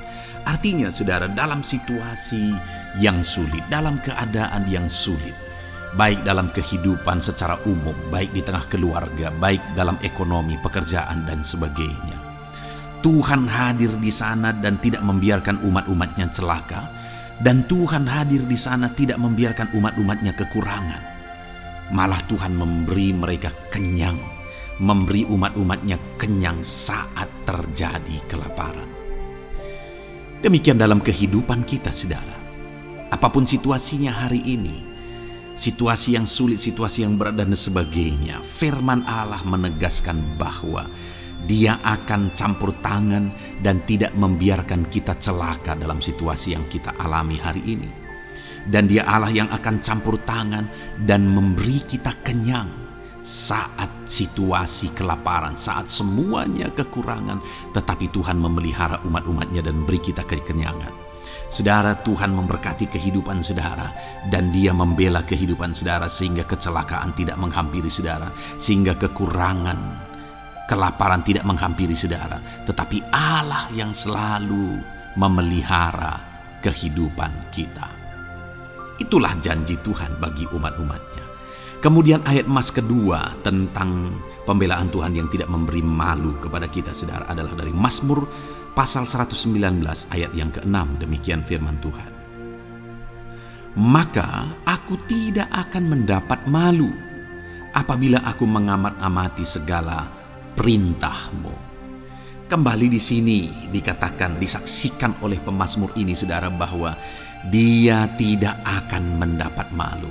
Artinya, saudara, dalam situasi yang sulit, dalam keadaan yang sulit, baik dalam kehidupan secara umum, baik di tengah keluarga, baik dalam ekonomi, pekerjaan, dan sebagainya, Tuhan hadir di sana dan tidak membiarkan umat-umatnya celaka, dan Tuhan hadir di sana tidak membiarkan umat-umatnya kekurangan. Malah Tuhan memberi mereka kenyang, memberi umat-umatnya kenyang saat terjadi kelaparan. Demikian dalam kehidupan kita, saudara. Apapun situasinya hari ini, situasi yang sulit, situasi yang berat, dan sebagainya, firman Allah menegaskan bahwa Dia akan campur tangan dan tidak membiarkan kita celaka dalam situasi yang kita alami hari ini. Dan Dia Allah yang akan campur tangan dan memberi kita kenyang saat situasi kelaparan, saat semuanya kekurangan, tetapi Tuhan memelihara umat-umatnya dan beri kita kekenyangan. Saudara, Tuhan memberkati kehidupan saudara, dan Dia membela kehidupan saudara sehingga kecelakaan tidak menghampiri saudara, sehingga kekurangan, kelaparan tidak menghampiri saudara. Tetapi Allah yang selalu memelihara kehidupan kita. Itulah janji Tuhan bagi umat-umatnya. Kemudian ayat emas kedua tentang pembelaan Tuhan yang tidak memberi malu kepada kita, saudara, adalah dari Mazmur pasal 119 ayat yang ke-6. Demikian firman Tuhan. Maka aku tidak akan mendapat malu apabila aku mengamat-amati segala perintah-Mu. Kembali di sini dikatakan, disaksikan oleh pemazmur ini, saudara, bahwa dia tidak akan mendapat malu.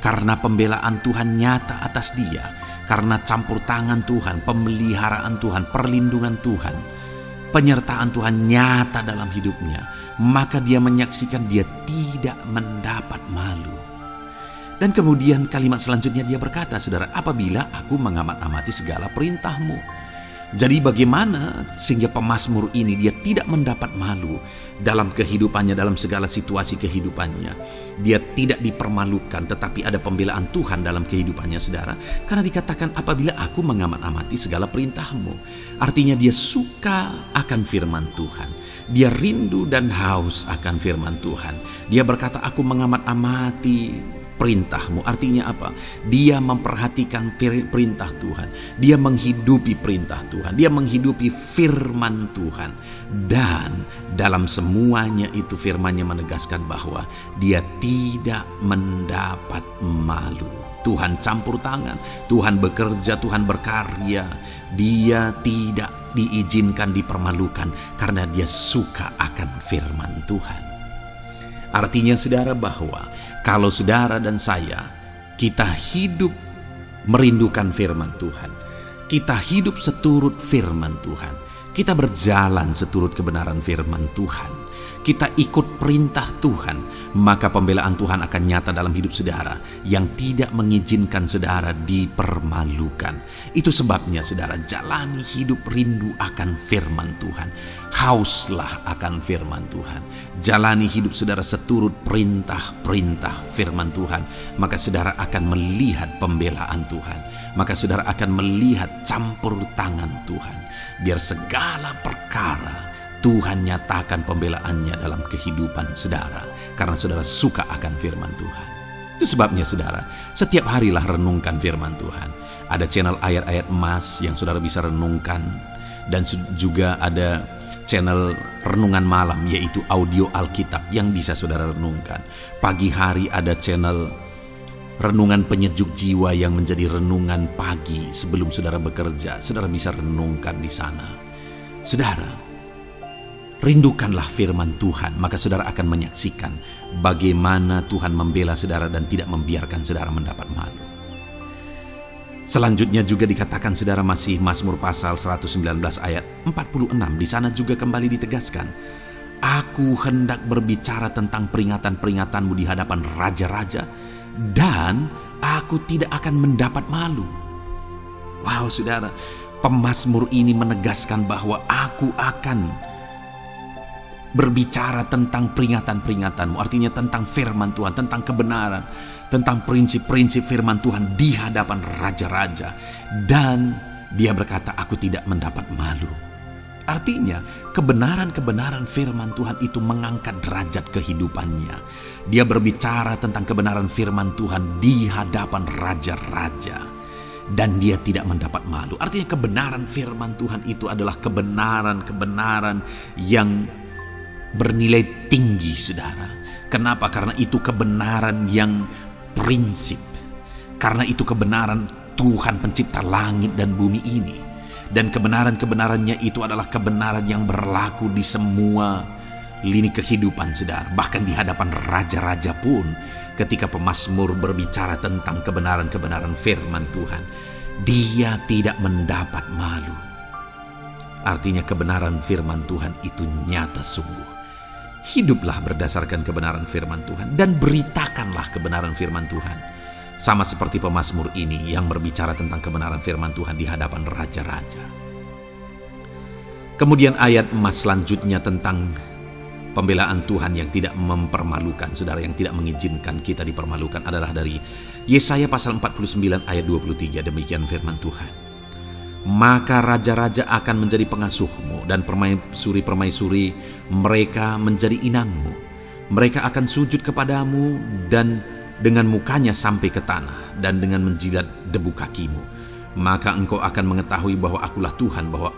Karena pembelaan Tuhan nyata atas dia, karena campur tangan Tuhan, pemeliharaan Tuhan, perlindungan Tuhan, penyertaan Tuhan nyata dalam hidupnya, maka dia menyaksikan dia tidak mendapat malu. Dan kemudian kalimat selanjutnya dia berkata, saudara, apabila aku mengamat-amati segala perintah-Mu. Jadi bagaimana sehingga pemazmur ini dia tidak mendapat malu dalam kehidupannya, dalam segala situasi kehidupannya. Dia tidak dipermalukan, tetapi ada pembelaan Tuhan dalam kehidupannya, saudara. Karena dikatakan apabila aku mengamat-amati segala perintah-Mu. Artinya dia suka akan firman Tuhan. Dia rindu dan haus akan firman Tuhan. Dia berkata, aku mengamat-amati perintah-Mu. Artinya apa? Dia memperhatikan perintah Tuhan. Dia menghidupi perintah Tuhan. Dia menghidupi firman Tuhan. Dan dalam semuanya itu firman-Nya menegaskan bahwa dia tidak mendapat malu. Tuhan campur tangan, Tuhan bekerja, Tuhan berkarya. Dia tidak diizinkan dipermalukan karena dia suka akan firman Tuhan. Artinya saudara bahwa kalau saudara dan saya, kita hidup merindukan firman Tuhan, kita hidup seturut firman Tuhan, kita berjalan seturut kebenaran firman Tuhan, kita ikut perintah Tuhan, maka pembelaan Tuhan akan nyata dalam hidup saudara yang tidak mengizinkan saudara dipermalukan. Itu sebabnya saudara, jalani hidup rindu akan firman Tuhan. Hauslah akan firman Tuhan. Jalani hidup saudara seturut perintah-perintah firman Tuhan, maka saudara akan melihat pembelaan Tuhan. Maka saudara akan melihat campur tangan Tuhan. Biar segala perkara Tuhan nyatakan pembelaannya dalam kehidupan saudara, karena saudara suka akan firman Tuhan. Itu sebabnya saudara, setiap harilah renungkan firman Tuhan. Ada channel ayat-ayat emas yang saudara bisa renungkan, dan juga ada channel renungan malam, yaitu audio Alkitab yang bisa saudara renungkan. Pagi hari ada channel renungan penyejuk jiwa yang menjadi renungan pagi sebelum saudara bekerja. Saudara bisa renungkan di sana. Saudara, rindukanlah firman Tuhan, maka saudara akan menyaksikan bagaimana Tuhan membela saudara dan tidak membiarkan saudara mendapat malu. Selanjutnya juga dikatakan saudara, masih Mazmur pasal 119 ayat 46. Di sana juga kembali ditegaskan, aku hendak berbicara tentang peringatan-peringatanmu di hadapan raja-raja, dan aku tidak akan mendapat malu. Wow saudara, pemazmur ini menegaskan bahwa aku akan berbicara tentang peringatan-peringatanmu, artinya tentang firman Tuhan, tentang kebenaran, tentang prinsip-prinsip firman Tuhan di hadapan raja-raja. Dan dia berkata, aku tidak mendapat malu. Artinya kebenaran-kebenaran firman Tuhan itu mengangkat derajat kehidupannya. Dia berbicara tentang kebenaran firman Tuhan di hadapan raja-raja, dan dia tidak mendapat malu. Artinya kebenaran firman Tuhan itu adalah kebenaran-kebenaran yang bernilai tinggi saudara. Kenapa? Karena itu kebenaran yang prinsip. Karena itu kebenaran Tuhan pencipta langit dan bumi ini. Dan kebenaran-kebenarannya itu adalah kebenaran yang berlaku di semua lini kehidupan saudara. Bahkan di hadapan raja-raja pun, ketika pemazmur berbicara tentang kebenaran-kebenaran firman Tuhan, dia tidak mendapat malu. Artinya kebenaran firman Tuhan itu nyata sungguh. Hiduplah berdasarkan kebenaran firman Tuhan dan beritakanlah kebenaran firman Tuhan. Sama seperti pemazmur ini yang berbicara tentang kebenaran firman Tuhan di hadapan raja-raja. Kemudian ayat emas selanjutnya tentang pembelaan Tuhan yang tidak mempermalukan, saudara, yang tidak mengizinkan kita dipermalukan adalah dari Yesaya pasal 49 ayat 23. Demikian firman Tuhan. Maka raja-raja akan menjadi pengasuhmu, dan permaisuri-permaisuri mereka menjadi inangmu. Mereka akan sujud kepadamu dan dengan mukanya sampai ke tanah, dan dengan menjilat debu kakimu. Maka engkau akan mengetahui bahwa akulah Tuhan, bahwa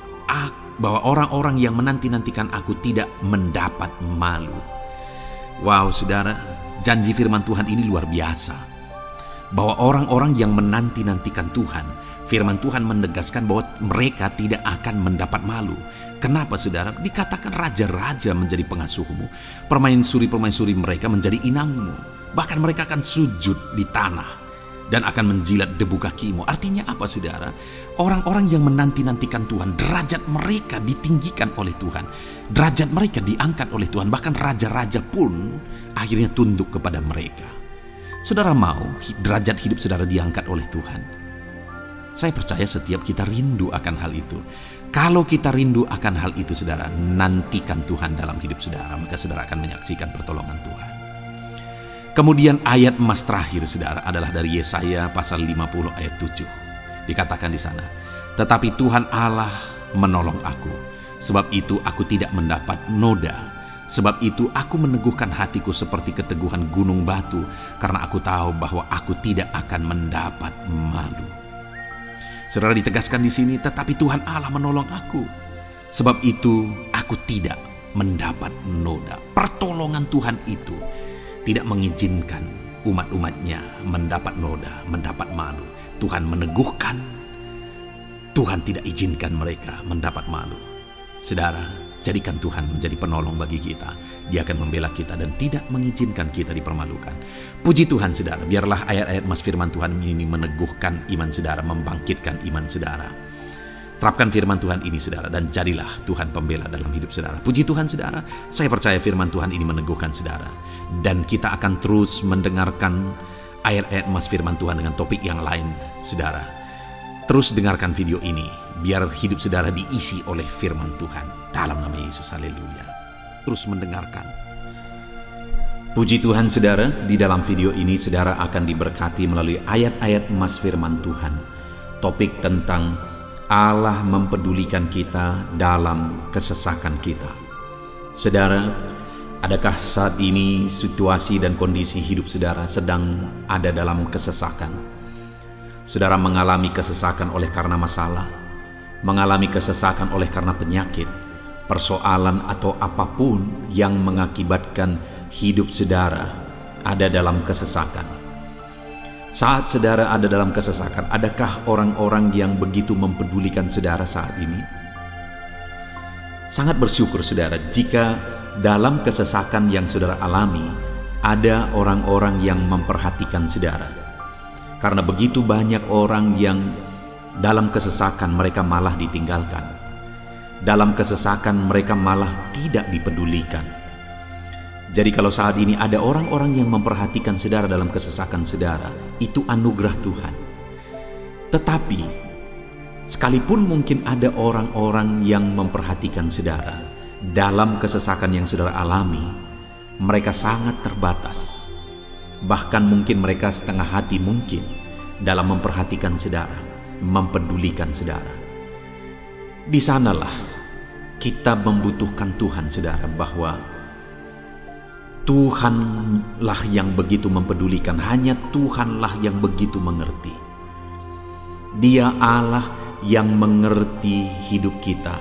orang-orang yang menanti-nantikan aku tidak mendapat malu. Wow saudara, janji firman Tuhan ini luar biasa. Bahwa orang-orang yang menanti-nantikan Tuhan, firman Tuhan menegaskan bahwa mereka tidak akan mendapat malu. Kenapa saudara? Dikatakan raja-raja menjadi pengasuhmu, permaisuri-permaisuri mereka menjadi inangmu. Bahkan mereka akan sujud di tanah dan akan menjilat debu kakimu. Artinya apa saudara? Orang-orang yang menanti-nantikan Tuhan, derajat mereka ditinggikan oleh Tuhan, derajat mereka diangkat oleh Tuhan. Bahkan raja-raja pun akhirnya tunduk kepada mereka. Saudara mau derajat hidup saudara diangkat oleh Tuhan? Saya percaya setiap kita rindu akan hal itu. Kalau kita rindu akan hal itu saudara, nantikan Tuhan dalam hidup saudara, maka saudara akan menyaksikan pertolongan Tuhan. Kemudian ayat emas terakhir saudara adalah dari Yesaya pasal 50 ayat 7. Dikatakan di sana, tetapi Tuhan Allah menolong aku, sebab itu aku tidak mendapat noda. Sebab itu aku meneguhkan hatiku seperti keteguhan gunung batu, karena aku tahu bahwa aku tidak akan mendapat malu. Saudara, ditegaskan di sini, tetapi Tuhan Allah menolong aku. Sebab itu aku tidak mendapat noda. Pertolongan Tuhan itu tidak mengizinkan umat-umatnya mendapat noda, mendapat malu. Tuhan meneguhkan, Tuhan tidak izinkan mereka mendapat malu. Saudara, jadikan Tuhan menjadi penolong bagi kita. Dia akan membela kita dan tidak mengizinkan kita dipermalukan. Puji Tuhan, saudara. Biarlah ayat-ayat mas firman Tuhan ini meneguhkan iman saudara, membangkitkan iman saudara. Terapkan firman Tuhan ini, saudara, dan jadilah Tuhan pembela dalam hidup saudara. Puji Tuhan, saudara. Saya percaya firman Tuhan ini meneguhkan saudara. Dan kita akan terus mendengarkan ayat-ayat mas firman Tuhan dengan topik yang lain, saudara. Terus dengarkan video ini, biar hidup saudara diisi oleh firman Tuhan. Dalam nama Yesus, haleluya. Terus mendengarkan. Puji Tuhan, saudara. Di dalam video ini saudara akan diberkati melalui ayat-ayat emas firman Tuhan. Topik tentang Allah mempedulikan kita dalam kesesakan kita. Saudara, adakah saat ini situasi dan kondisi hidup saudara sedang ada dalam kesesakan? Saudara mengalami kesesakan oleh karena masalah, mengalami kesesakan oleh karena penyakit, persoalan atau apapun yang mengakibatkan hidup saudara ada dalam kesesakan. Saat saudara ada dalam kesesakan, adakah orang-orang yang begitu mempedulikan saudara saat ini? Sangat bersyukur saudara jika dalam kesesakan yang saudara alami ada orang-orang yang memperhatikan saudara. Karena begitu banyak orang yang dalam kesesakan mereka malah ditinggalkan. Dalam kesesakan mereka malah tidak dipedulikan. Jadi kalau saat ini ada orang-orang yang memperhatikan saudara dalam kesesakan saudara, itu anugerah Tuhan. Tetapi sekalipun mungkin ada orang-orang yang memperhatikan saudara dalam kesesakan yang saudara alami, mereka sangat terbatas. Bahkan mungkin mereka setengah hati mungkin dalam memperhatikan saudara, mempedulikan saudara. Di sanalah kita membutuhkan Tuhan, saudara, bahwa Tuhanlah yang begitu mempedulikan, hanya Tuhanlah yang begitu mengerti. Dia Allah yang mengerti hidup kita,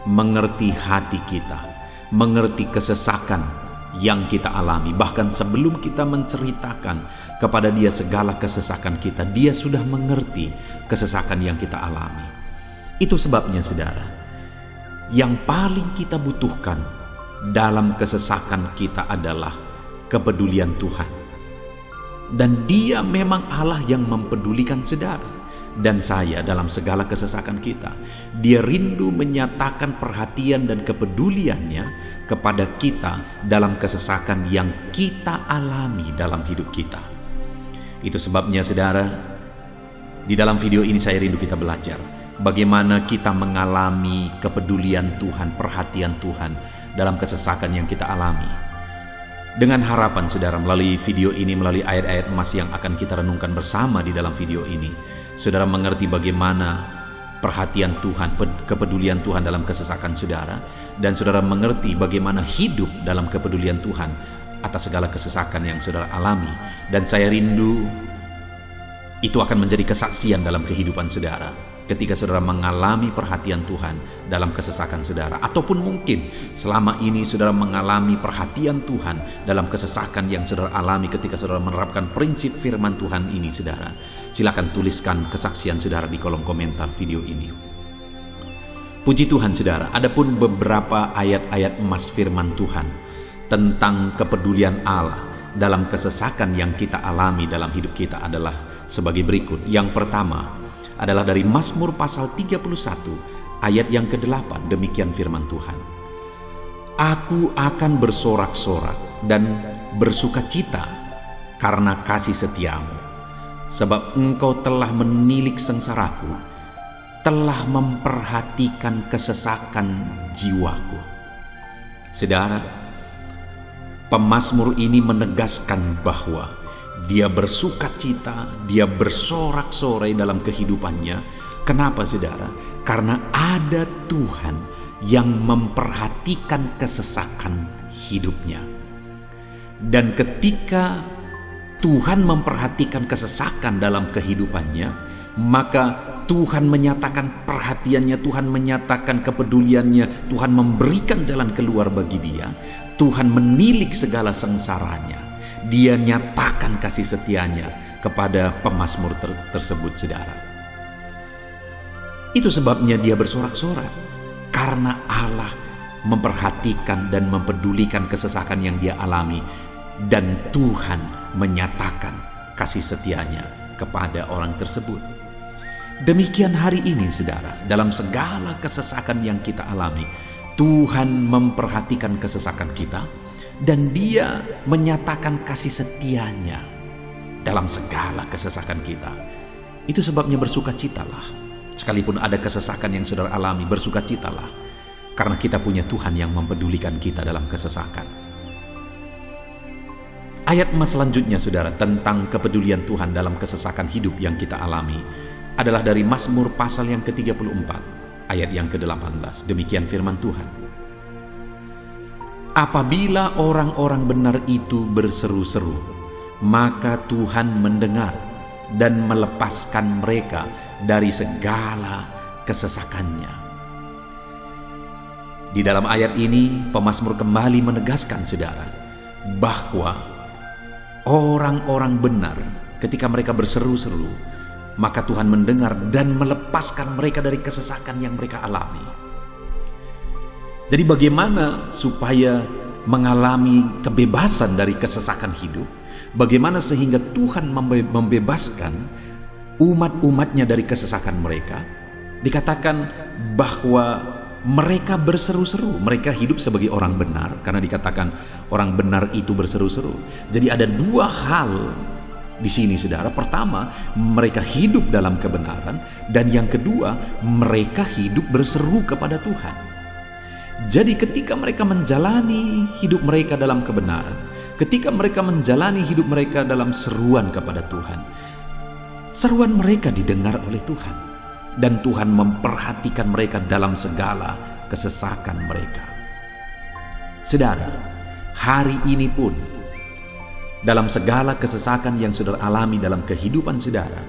mengerti hati kita, mengerti kesesakan yang kita alami. Bahkan sebelum kita menceritakan kepada dia segala kesesakan kita, dia sudah mengerti kesesakan yang kita alami. Itu sebabnya, saudara, yang paling kita butuhkan dalam kesesakan kita adalah kepedulian Tuhan. Dan dia memang Allah yang mempedulikan saudara dan saya dalam segala kesesakan kita. Dia rindu menyatakan perhatian dan kepeduliannya kepada kita dalam kesesakan yang kita alami dalam hidup kita. Itu sebabnya, saudara, di dalam video ini saya rindu kita belajar bagaimana kita mengalami kepedulian Tuhan, perhatian Tuhan dalam kesesakan yang kita alami. Dengan harapan, saudara, melalui video ini, melalui ayat-ayat emas yang akan kita renungkan bersama di dalam video ini, saudara mengerti bagaimana perhatian Tuhan, kepedulian Tuhan dalam kesesakan saudara, dan saudara mengerti bagaimana hidup dalam kepedulian Tuhan atas segala kesesakan yang saudara alami. Dan saya rindu itu akan menjadi kesaksian dalam kehidupan saudara ketika saudara mengalami perhatian Tuhan dalam kesesakan saudara, ataupun mungkin selama ini saudara mengalami perhatian Tuhan dalam kesesakan yang saudara alami ketika saudara menerapkan prinsip firman Tuhan ini. Saudara, silakan tuliskan kesaksian saudara di kolom komentar video ini. Puji Tuhan, saudara, adapun beberapa ayat-ayat emas firman Tuhan tentang kepedulian Allah dalam kesesakan yang kita alami dalam hidup kita adalah sebagai berikut. Yang pertama adalah dari Mazmur pasal 31 ayat yang ke-8. Demikian firman Tuhan. Aku akan bersorak-sorak dan bersukacita karena kasih setiamu, sebab engkau telah menilik sengsaraku, telah memperhatikan kesesakan jiwaku. Saudara, pemazmur ini menegaskan bahwa dia bersukacita, dia bersorak-sorai dalam kehidupannya. Kenapa, saudara? Karena ada Tuhan yang memperhatikan kesesakan hidupnya. Dan ketika Tuhan memperhatikan kesesakan dalam kehidupannya, maka Tuhan menyatakan perhatiannya, Tuhan menyatakan kepeduliannya, Tuhan memberikan jalan keluar bagi dia, Tuhan menilik segala sengsaranya, dia nyatakan kasih setianya kepada pemazmur tersebut, saudara. Itu sebabnya dia bersorak-sorak, karena Allah memperhatikan dan mempedulikan kesesakan yang dia alami, dan Tuhan menyatakan kasih setianya kepada orang tersebut. Demikian hari ini, saudara, dalam segala kesesakan yang kita alami, Tuhan memperhatikan kesesakan kita dan Dia menyatakan kasih setianya dalam segala kesesakan kita. Itu sebabnya bersukacitalah. Sekalipun ada kesesakan yang saudara alami, bersukacitalah, karena kita punya Tuhan yang mempedulikan kita dalam kesesakan. Ayat selanjutnya, saudara, tentang kepedulian Tuhan dalam kesesakan hidup yang kita alami adalah dari Mazmur pasal yang ke-34, ayat yang ke-18. Demikian firman Tuhan. Apabila orang-orang benar itu berseru-seru, maka Tuhan mendengar dan melepaskan mereka dari segala kesesakannya. Di dalam ayat ini, pemazmur kembali menegaskan, saudara, bahwa orang-orang benar ketika mereka berseru-seru, maka Tuhan mendengar dan melepaskan mereka dari kesesakan yang mereka alami. Jadi bagaimana supaya mengalami kebebasan dari kesesakan hidup? Bagaimana sehingga Tuhan membebaskan umat-umatnya dari kesesakan mereka? Dikatakan bahwa mereka berseru-seru, mereka hidup sebagai orang benar, karena dikatakan orang benar itu berseru-seru. Jadi ada dua hal di sini, saudara. Pertama, mereka hidup dalam kebenaran, dan yang kedua, mereka hidup berseru kepada Tuhan. Jadi ketika mereka menjalani hidup mereka dalam kebenaran, ketika mereka menjalani hidup mereka dalam seruan kepada Tuhan, seruan mereka didengar oleh Tuhan. Dan Tuhan memperhatikan mereka dalam segala kesesakan mereka. Saudara, hari ini pun dalam segala kesesakan yang saudara alami dalam kehidupan saudara,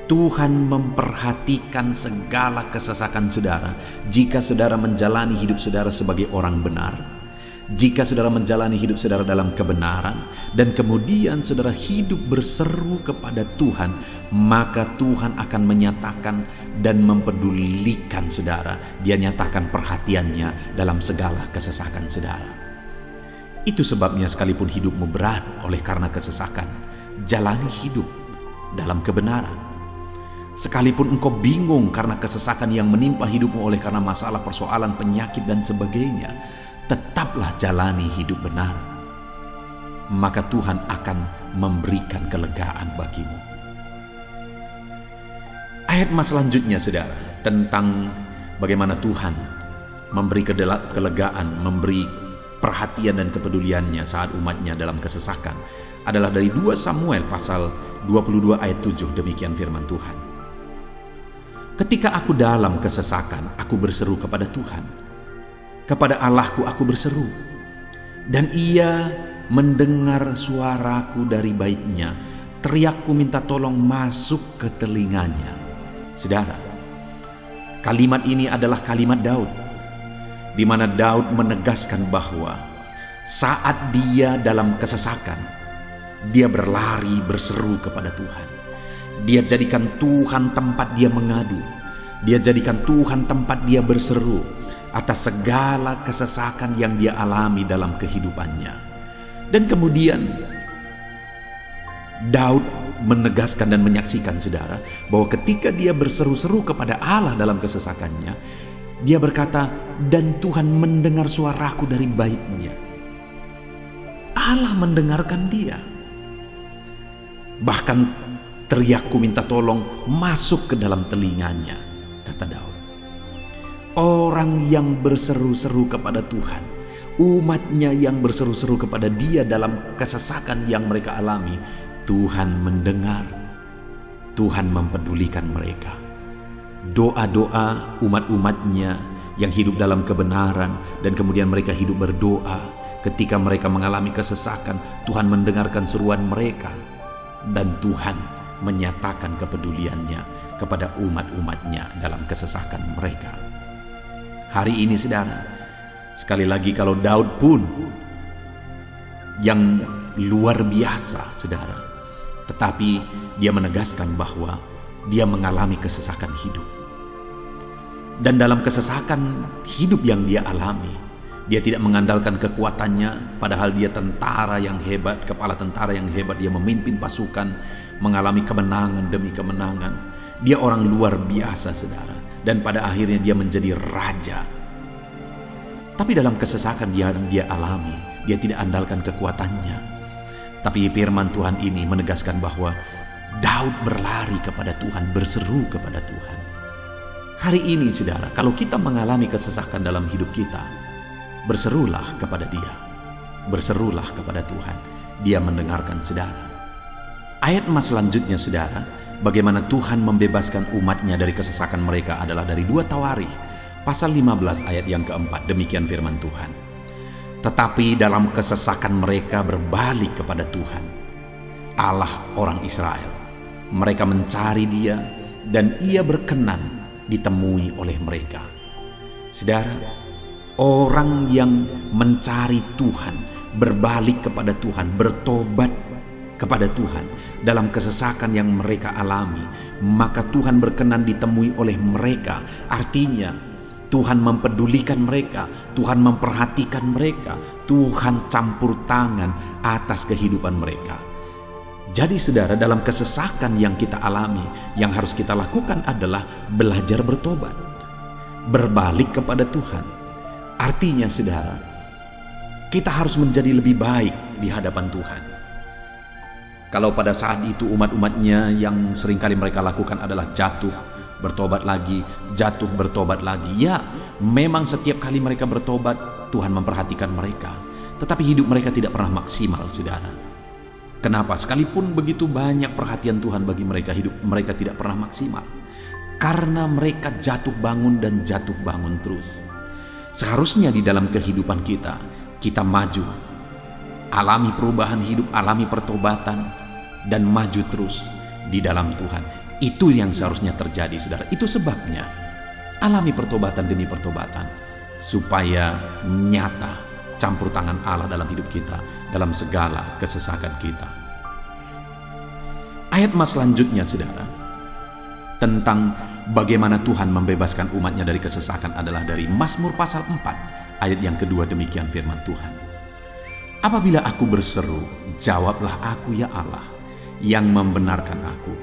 Tuhan memperhatikan segala kesesakan saudara. Jika saudara menjalani hidup saudara sebagai orang benar, jika saudara menjalani hidup saudara dalam kebenaran, dan kemudian saudara hidup berseru kepada Tuhan, maka Tuhan akan menyatakan dan mempedulikan saudara. Dia nyatakan perhatiannya dalam segala kesesakan saudara. Itu sebabnya sekalipun hidupmu berat oleh karena kesesakan, jalani hidup dalam kebenaran. Sekalipun engkau bingung karena kesesakan yang menimpa hidupmu oleh karena masalah, persoalan, penyakit dan sebagainya, tetaplah jalani hidup benar, maka Tuhan akan memberikan kelegaan bagimu. Ayat selanjutnya, saudara, tentang bagaimana Tuhan memberi kelegaan, memberi perhatian dan kepeduliannya saat umatnya dalam kesesakan, adalah dari 2 Samuel pasal 22 ayat 7. Demikian firman Tuhan. Ketika aku dalam kesesakan, aku berseru kepada Tuhan. Kepada Allahku aku berseru, dan Ia mendengar suaraku dari baitnya. Teriakku minta tolong masuk ke telinganya. Saudara, kalimat ini adalah kalimat Daud, di mana Daud menegaskan bahwa saat dia dalam kesesakan, dia berlari berseru kepada Tuhan. Dia jadikan Tuhan tempat dia mengadu. Dia jadikan Tuhan tempat dia berseru atas segala kesesakan yang dia alami dalam kehidupannya. Dan kemudian Daud menegaskan dan menyaksikan, saudara, bahwa ketika dia berseru-seru kepada Allah dalam kesesakannya, dia berkata, dan Tuhan mendengar suaraku dari baitnya. Allah mendengarkan dia. Bahkan teriakku minta tolong masuk ke dalam telinganya, kata Daud. Orang yang berseru-seru kepada Tuhan, umatnya yang berseru-seru kepada dia dalam kesesakan yang mereka alami, Tuhan mendengar, Tuhan mempedulikan mereka. Doa-doa umat-umatnya yang hidup dalam kebenaran, dan kemudian mereka hidup berdoa, ketika mereka mengalami kesesakan, Tuhan mendengarkan seruan mereka, dan Tuhan menyatakan kepeduliannya kepada umat-umatnya dalam kesesakan mereka. Hari ini saudara, sekali lagi kalau Daud pun yang luar biasa saudara, tetapi dia menegaskan bahwa dia mengalami kesesakan hidup. Dan dalam kesesakan hidup yang dia alami, dia tidak mengandalkan kekuatannya, padahal dia tentara yang hebat, kepala tentara yang hebat. Dia memimpin pasukan, mengalami kemenangan demi kemenangan. Dia orang luar biasa saudara, dan pada akhirnya dia menjadi raja. Tapi dalam kesesakan yang dia alami, dia tidak andalkan kekuatannya. Tapi firman Tuhan ini menegaskan bahwa Daud berlari kepada Tuhan, berseru kepada Tuhan. Hari ini saudara, kalau kita mengalami kesesakan dalam hidup kita, berserulah kepada Dia, berserulah kepada Tuhan. Dia mendengarkan saudara. Ayat emas selanjutnya saudara, bagaimana Tuhan membebaskan umatnya dari kesesakan mereka adalah dari 2 Tawarikh pasal 15 ayat yang keempat. Demikian firman Tuhan. Tetapi dalam kesesakan mereka berbalik kepada Tuhan, Allah orang Israel. Mereka mencari Dia, dan Ia berkenan ditemui oleh mereka. Saudara, orang yang mencari Tuhan, berbalik kepada Tuhan, bertobat kepada Tuhan dalam kesesakan yang mereka alami, maka Tuhan berkenan ditemui oleh mereka. Artinya Tuhan mempedulikan mereka, Tuhan memperhatikan mereka, Tuhan campur tangan atas kehidupan mereka. Jadi saudara, dalam kesesakan yang kita alami, yang harus kita lakukan adalah belajar bertobat, berbalik kepada Tuhan. Artinya saudara, kita harus menjadi lebih baik di hadapan Tuhan. Kalau pada saat itu umat-umatnya yang seringkali mereka lakukan adalah jatuh, bertobat lagi, jatuh, bertobat lagi. Ya, memang setiap kali mereka bertobat, Tuhan memperhatikan mereka. Tetapi hidup mereka tidak pernah maksimal, saudara. Kenapa? Sekalipun begitu banyak perhatian Tuhan bagi mereka, hidup mereka tidak pernah maksimal. Karena mereka jatuh bangun dan jatuh bangun terus. Seharusnya di dalam kehidupan kita, kita maju, alami perubahan hidup, alami pertobatan, dan maju terus di dalam Tuhan. Itu yang seharusnya terjadi, saudara. Itu sebabnya alami pertobatan demi pertobatan, supaya nyata campur tangan Allah dalam hidup kita, dalam segala kesesakan kita. Ayat emas selanjutnya, saudara, tentang bagaimana Tuhan membebaskan umatnya dari kesesakan adalah dari Mazmur pasal 4 ayat yang kedua. Demikian firman Tuhan. Apabila aku berseru, jawablah aku ya Allah, yang membenarkan aku.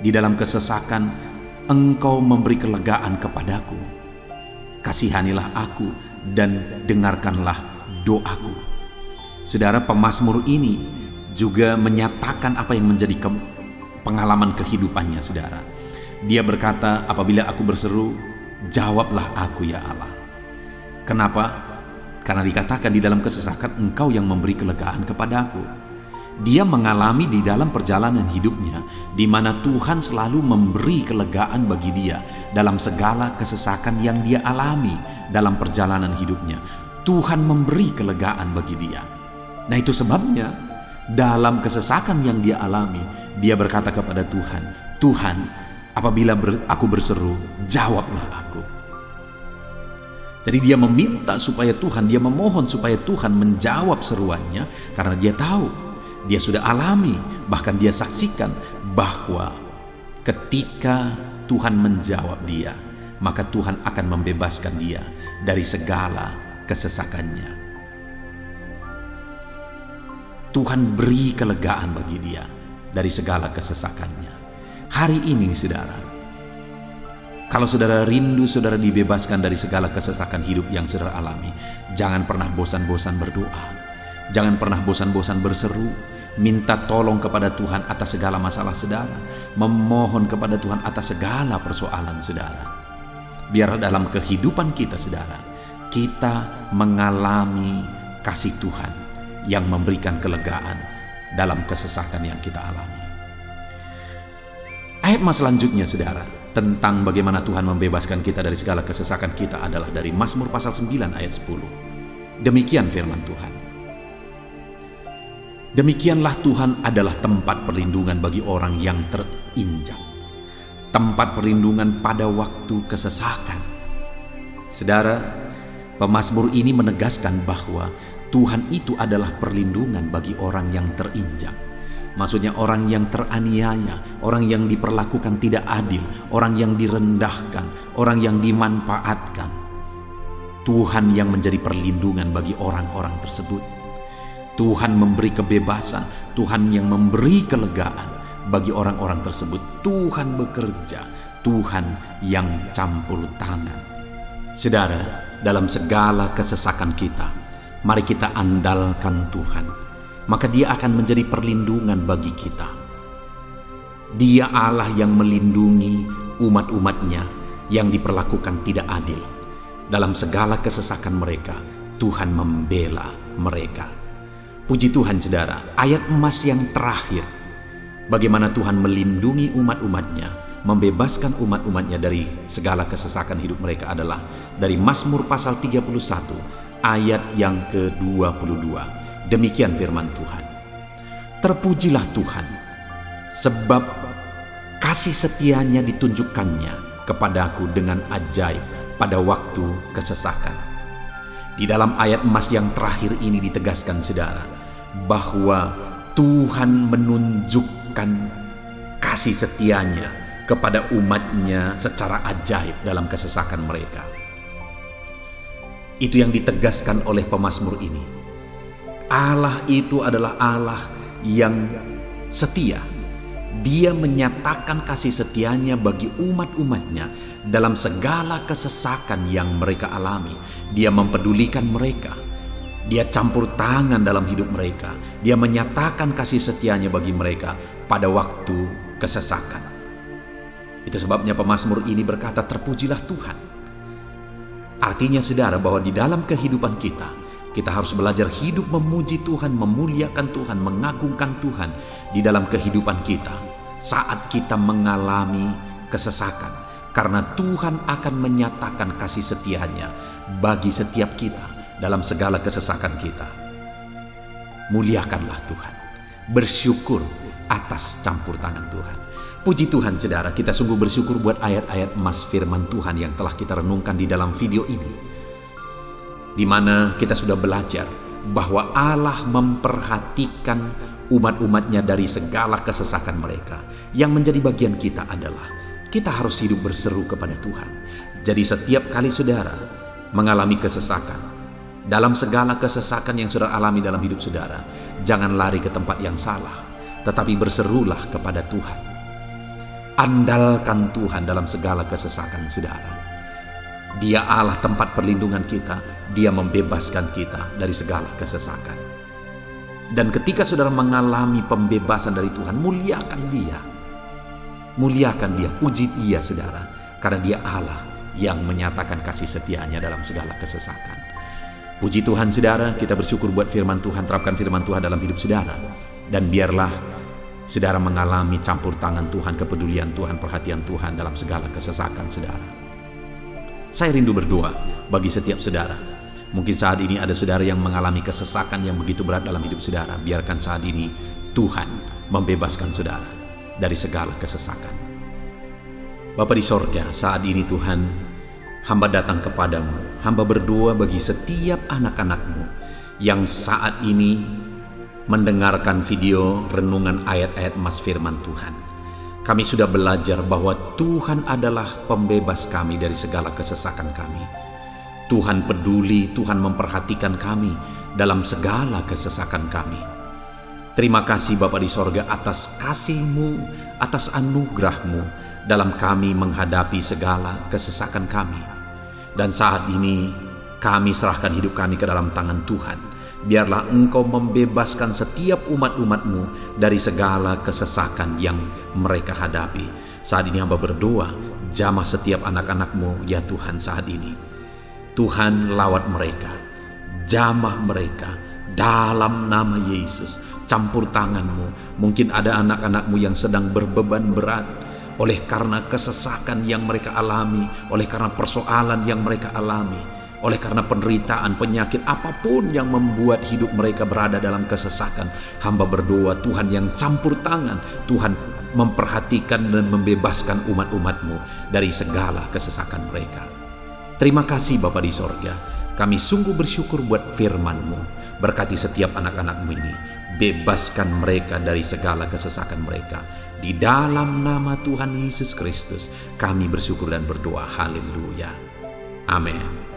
Di dalam kesesakan, Engkau memberi kelegaan kepadaku. Kasihanilah aku dan dengarkanlah doaku. Saudara, pemazmur ini juga menyatakan apa yang menjadi pengalaman kehidupannya, saudara. Dia berkata, apabila aku berseru, jawablah aku ya Allah. Kenapa? Karena dikatakan di dalam kesesakan Engkau yang memberi kelegaan kepadaku. Dia mengalami di dalam perjalanan hidupnya, di mana Tuhan selalu memberi kelegaan bagi dia dalam segala kesesakan yang dia alami dalam perjalanan hidupnya. Tuhan memberi kelegaan bagi dia. Nah, itu sebabnya dalam kesesakan yang dia alami, dia berkata kepada Tuhan, Tuhan, apabila aku berseru, jawablah aku. Jadi dia meminta supaya Tuhan, dia memohon supaya Tuhan menjawab seruannya, karena dia tahu, dia sudah alami, bahkan dia saksikan bahwa ketika Tuhan menjawab dia, maka Tuhan akan membebaskan dia dari segala kesesakannya. Tuhan beri kelegaan bagi dia dari segala kesesakannya. Hari ini, saudara, kalau saudara rindu saudara dibebaskan dari segala kesesakan hidup yang saudara alami, jangan pernah bosan-bosan berdoa. Jangan pernah bosan-bosan berseru, minta tolong kepada Tuhan atas segala masalah saudara, memohon kepada Tuhan atas segala persoalan saudara. Biar dalam kehidupan kita, saudara, kita mengalami kasih Tuhan yang memberikan kelegaan dalam kesesakan yang kita alami. Ayat mas selanjutnya, saudara, tentang bagaimana Tuhan membebaskan kita dari segala kesesakan kita adalah dari Mazmur pasal 9 ayat 10. Demikian firman Tuhan. Demikianlah Tuhan adalah tempat perlindungan bagi orang yang terinjak, tempat perlindungan pada waktu kesesakan. Saudara, pemazmur ini menegaskan bahwa Tuhan itu adalah perlindungan bagi orang yang terinjak. Maksudnya orang yang teraniaya, orang yang diperlakukan tidak adil, orang yang direndahkan, orang yang dimanfaatkan. Tuhan yang menjadi perlindungan bagi orang-orang tersebut. Tuhan memberi kebebasan, Tuhan yang memberi kelegaan bagi orang-orang tersebut. Tuhan bekerja, Tuhan yang campur tangan. Saudara, dalam segala kesesakan kita, mari kita andalkan Tuhan, maka Dia akan menjadi perlindungan bagi kita. Dia Allah yang melindungi umat-umatnya yang diperlakukan tidak adil. Dalam segala kesesakan mereka, Tuhan membela mereka. Puji Tuhan saudara, ayat emas yang terakhir, bagaimana Tuhan melindungi umat-umatnya, membebaskan umat-umatnya dari segala kesesakan hidup mereka adalah dari Mazmur pasal 31 ayat yang ke-22. Demikian firman Tuhan. Terpujilah Tuhan, sebab kasih setianya ditunjukkannya kepadaku dengan ajaib pada waktu kesesakan. Di dalam ayat emas yang terakhir ini ditegaskan saudara, bahwa Tuhan menunjukkan kasih setianya kepada umatnya secara ajaib dalam kesesakan mereka. Itu yang ditegaskan oleh pemazmur ini. Allah itu adalah Allah yang setia. Dia menyatakan kasih setianya bagi umat-umatnya dalam segala kesesakan yang mereka alami. Dia mempedulikan mereka. Dia campur tangan dalam hidup mereka. Dia menyatakan kasih setianya bagi mereka pada waktu kesesakan. Itu sebabnya pemazmur ini berkata, terpujilah Tuhan. Artinya saudara, bahwa di dalam kehidupan kita harus belajar hidup memuji Tuhan, memuliakan Tuhan, mengagungkan Tuhan di dalam kehidupan kita saat kita mengalami kesesakan. Karena Tuhan akan menyatakan kasih setianya bagi setiap kita dalam segala kesesakan kita. Muliakanlah Tuhan, bersyukur atas campur tangan Tuhan. Puji Tuhan saudara, kita sungguh bersyukur buat ayat-ayat emas firman Tuhan yang telah kita renungkan di dalam video ini, di mana kita sudah belajar bahwa Allah memperhatikan umat-umatnya dari segala kesesakan mereka. Yang menjadi bagian kita adalah kita harus hidup berseru kepada Tuhan. Jadi setiap kali saudara mengalami kesesakan, dalam segala kesesakan yang saudara alami dalam hidup saudara, jangan lari ke tempat yang salah, tetapi berserulah kepada Tuhan. Andalkan Tuhan dalam segala kesesakan saudara. Dia Allah tempat perlindungan kita. Dia membebaskan kita dari segala kesesakan. Dan ketika saudara mengalami pembebasan dari Tuhan, muliakan Dia. Muliakan Dia, puji Dia saudara. Karena Dia Allah yang menyatakan kasih setianya dalam segala kesesakan. Puji Tuhan saudara, kita bersyukur buat firman Tuhan. Terapkan firman Tuhan dalam hidup saudara. Dan biarlah saudara mengalami campur tangan Tuhan, kepedulian Tuhan, perhatian Tuhan dalam segala kesesakan saudara. Saya rindu berdoa bagi setiap saudara. Mungkin saat ini ada saudara yang mengalami kesesakan yang begitu berat dalam hidup saudara. Biarkan saat ini Tuhan membebaskan saudara dari segala kesesakan. Bapa di sorga, saat ini Tuhan, hamba datang kepadamu. Hamba berdoa bagi setiap anak-anak-Mu yang saat ini mendengarkan video renungan ayat-ayat emas firman Tuhan. Kami sudah belajar bahwa Tuhan adalah pembebas kami dari segala kesesakan kami. Tuhan peduli, Tuhan memperhatikan kami dalam segala kesesakan kami. Terima kasih Bapa di sorga atas kasih-Mu, atas anugerah-Mu dalam kami menghadapi segala kesesakan kami. Dan saat ini kami serahkan hidup kami ke dalam tangan Tuhan. Biarlah Engkau membebaskan setiap umat-umat-Mu dari segala kesesakan yang mereka hadapi. Saat ini hamba berdoa, jamah setiap anak-anak-Mu ya Tuhan saat ini. Tuhan lawat mereka, jamah mereka dalam nama Yesus. Campur tangan-Mu. Mungkin ada anak-anak-Mu yang sedang berbeban berat oleh karena kesesakan yang mereka alami, oleh karena persoalan yang mereka alami, Oleh karena penderitaan, penyakit, apapun yang membuat hidup mereka berada dalam kesesakan, hamba berdoa Tuhan yang campur tangan, Tuhan memperhatikan dan membebaskan umat-umat-Mu dari segala kesesakan mereka. Terima kasih Bapa di sorga, kami sungguh bersyukur buat firman-Mu. Berkati setiap anak-anak-Mu ini, bebaskan mereka dari segala kesesakan mereka. Di dalam nama Tuhan Yesus Kristus, kami bersyukur dan berdoa. Haleluya. Amin.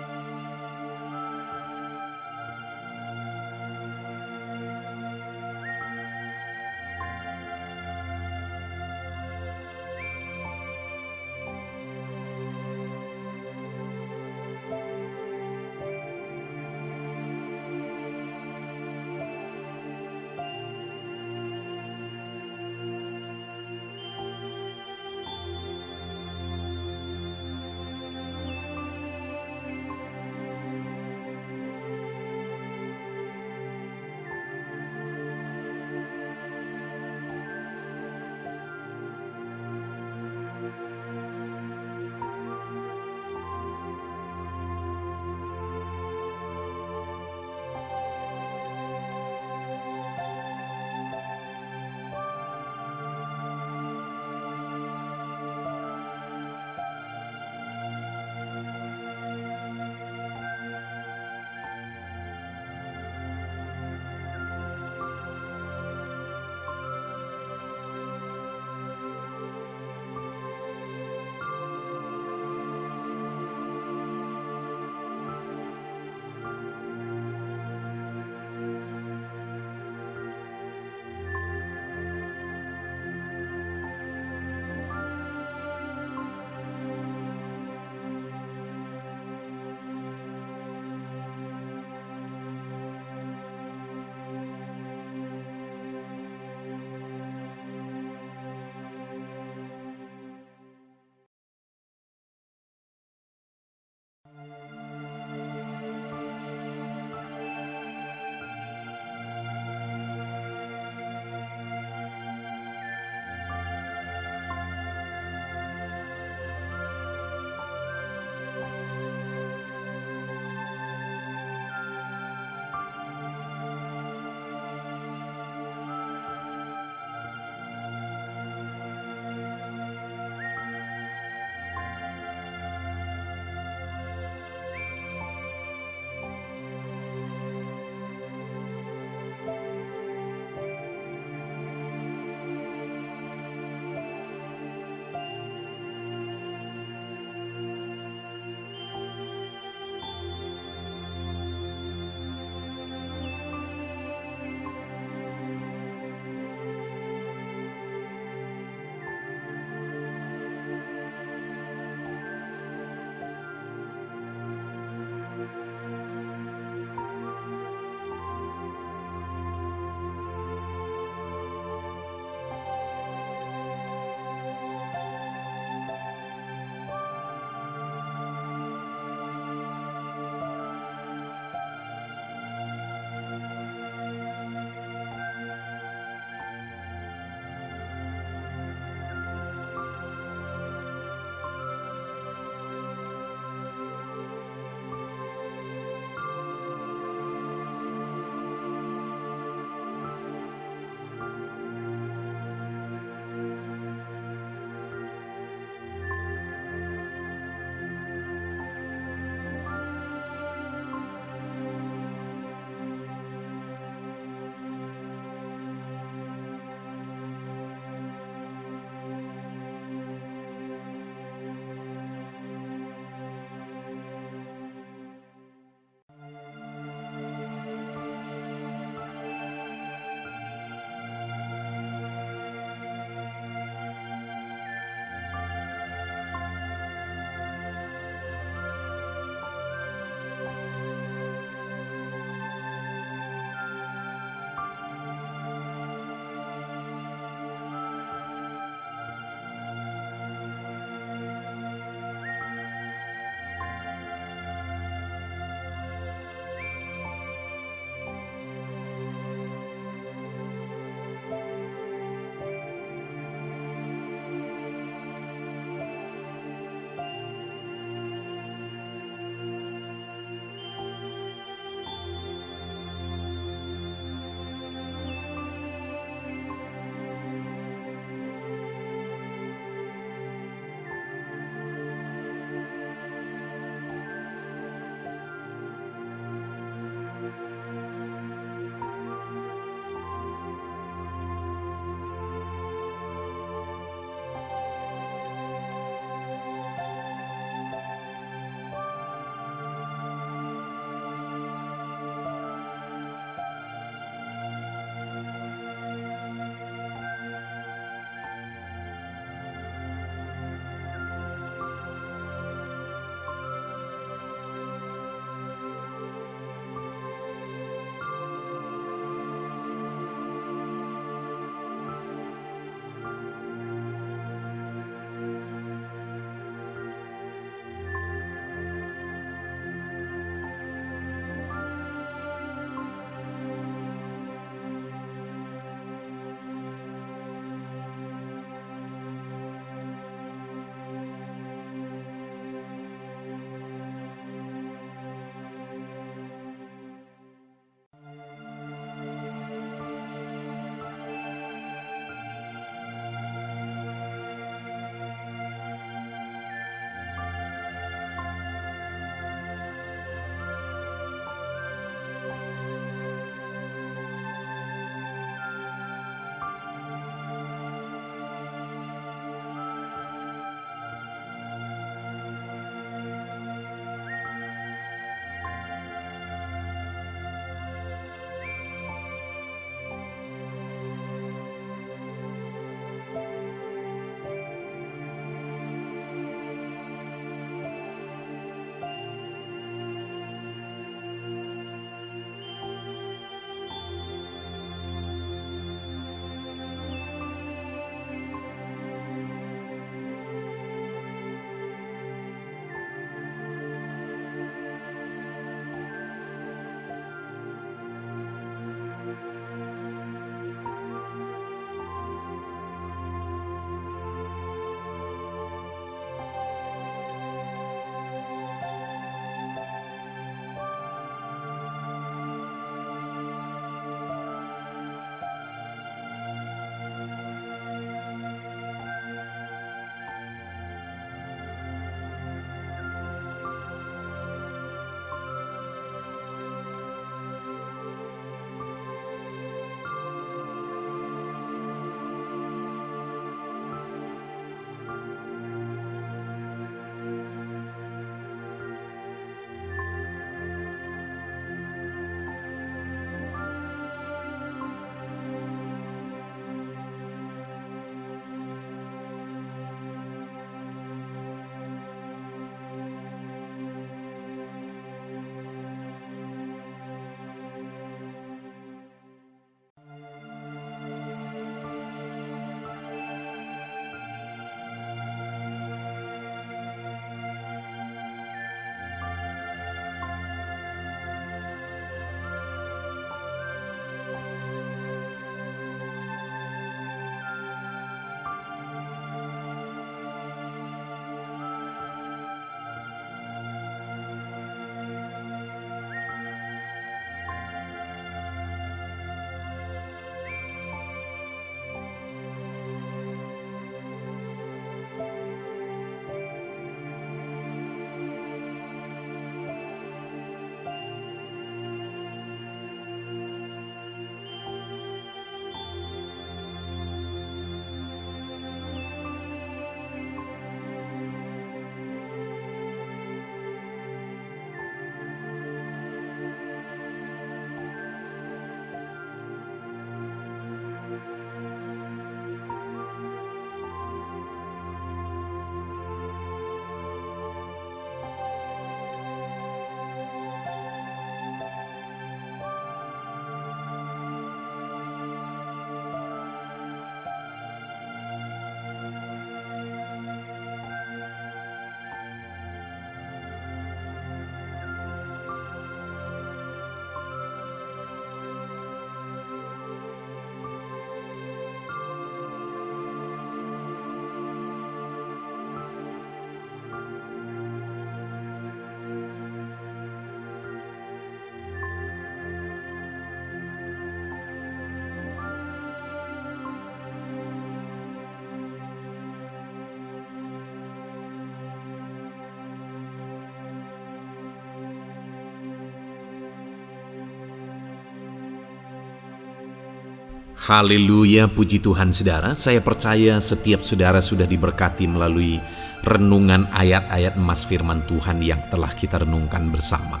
Haleluya, puji Tuhan saudara. Saya percaya setiap saudara sudah diberkati melalui renungan ayat-ayat emas firman Tuhan yang telah kita renungkan bersama.